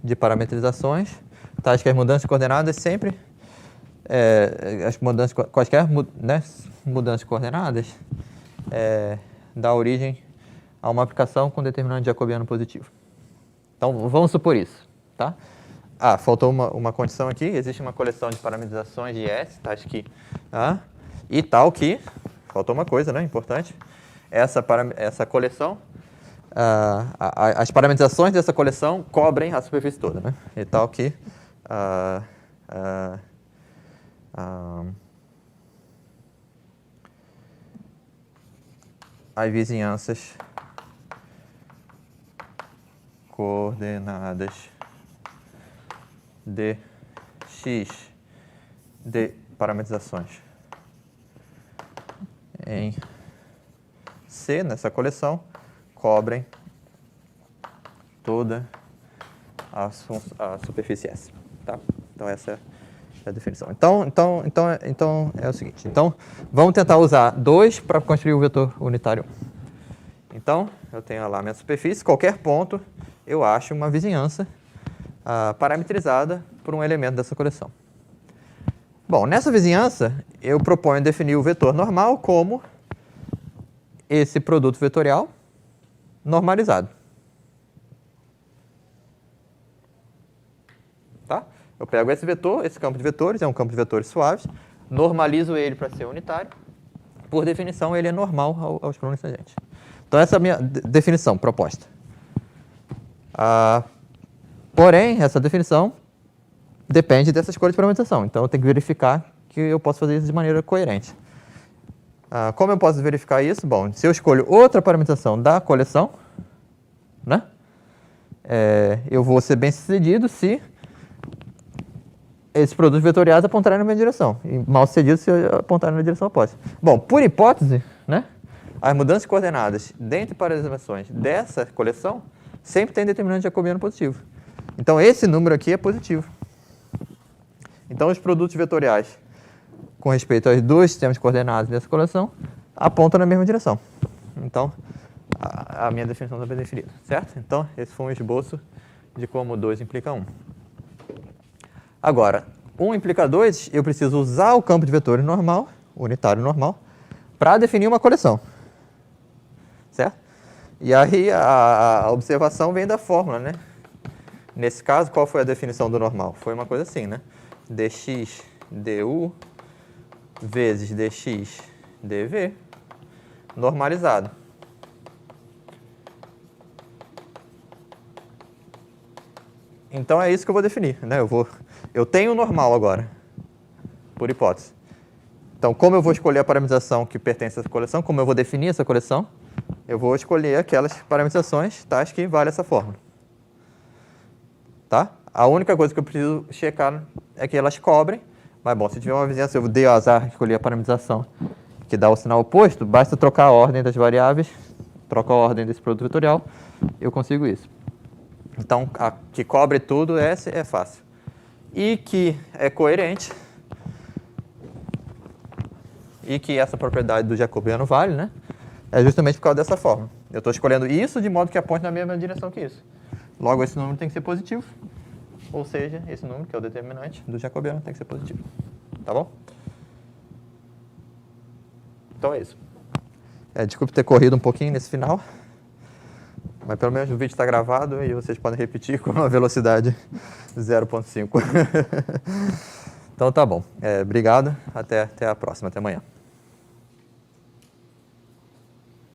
de parametrizações, tais que as mudanças de coordenadas sempre, quaisquer né, mudanças de coordenadas, dá origem a uma aplicação com determinante jacobiano positivo. Então, vamos supor isso, tá? Faltou uma condição aqui. Existe uma coleção de parametrizações de S, tais que... e tal que... Faltou uma coisa, né? Importante. Essa coleção... as parametrizações dessa coleção cobrem a superfície toda, né? E tal que... as vizinhanças coordenadas de x de parametrizações em C, nessa coleção, cobrem toda a superfície S. Tá? Então, essa é a definição. Então é o seguinte. Então, vamos tentar usar 2 para construir o vetor unitário 1. Então, eu tenho lá minha superfície. Qualquer ponto, eu acho uma vizinhança parametrizada por um elemento dessa coleção. Bom, nessa vizinhança, eu proponho definir o vetor normal como esse produto vetorial normalizado. Tá? Eu pego esse vetor, esse campo de vetores, é um campo de vetores suaves, normalizo ele para ser unitário. Por definição, ele é normal aos pronomes tangentes. Então, essa é a minha definição proposta. Porém, essa definição depende dessa escolha de parametrização. Então, eu tenho que verificar que eu posso fazer isso de maneira coerente. Como eu posso verificar isso? Bom, se eu escolho outra parametrização da coleção, né, eu vou ser bem sucedido se esses produtos vetoriais apontarem na minha direção. E mal sucedido se apontarem na direção oposta. Bom, por hipótese, né, as mudanças de coordenadas dentre parametrizações dessa coleção sempre tem determinante jacobiano positivo. Então, esse número aqui é positivo. Então, os produtos vetoriais com respeito aos dois sistemas de coordenadas dessa coleção apontam na mesma direção. Então, a minha definição está bem definida, certo? Então, esse foi um esboço de como 2 implica 1. Agora, 1 implica 2, eu preciso usar o campo de vetores normal, unitário normal, para definir uma coleção. Certo? E aí, a observação vem da fórmula, né? Nesse caso, qual foi a definição do normal? Foi uma coisa assim, né? dx du vezes dx dv normalizado. Então, é isso que eu vou definir, né? Eu tenho o normal agora, por hipótese. Então, como eu vou escolher a parametrização que pertence a essa coleção, como eu vou definir essa coleção, eu vou escolher aquelas parametrizações tais que vale essa fórmula. Tá? A única coisa que eu preciso checar é que elas cobrem. Mas, bom, se tiver uma vizinhança, eu dei o azar de escolher a parametrização que dá o sinal oposto, basta trocar a ordem das variáveis troco a ordem desse produto vetorial, eu consigo isso. Então, a que cobre tudo S é fácil. E que é coerente, e que essa propriedade do jacobiano vale, né? É justamente por causa dessa forma. Eu estou escolhendo isso de modo que aponte na mesma direção que isso. Logo, esse número tem que ser positivo. Ou seja, esse número, que é o determinante do jacobiano, tem que ser positivo. Tá bom? Então é isso. Desculpe ter corrido um pouquinho nesse final. Mas pelo menos o vídeo está gravado e vocês podem repetir com uma velocidade 0.5. Então tá bom. Obrigado. Até a próxima. Até amanhã.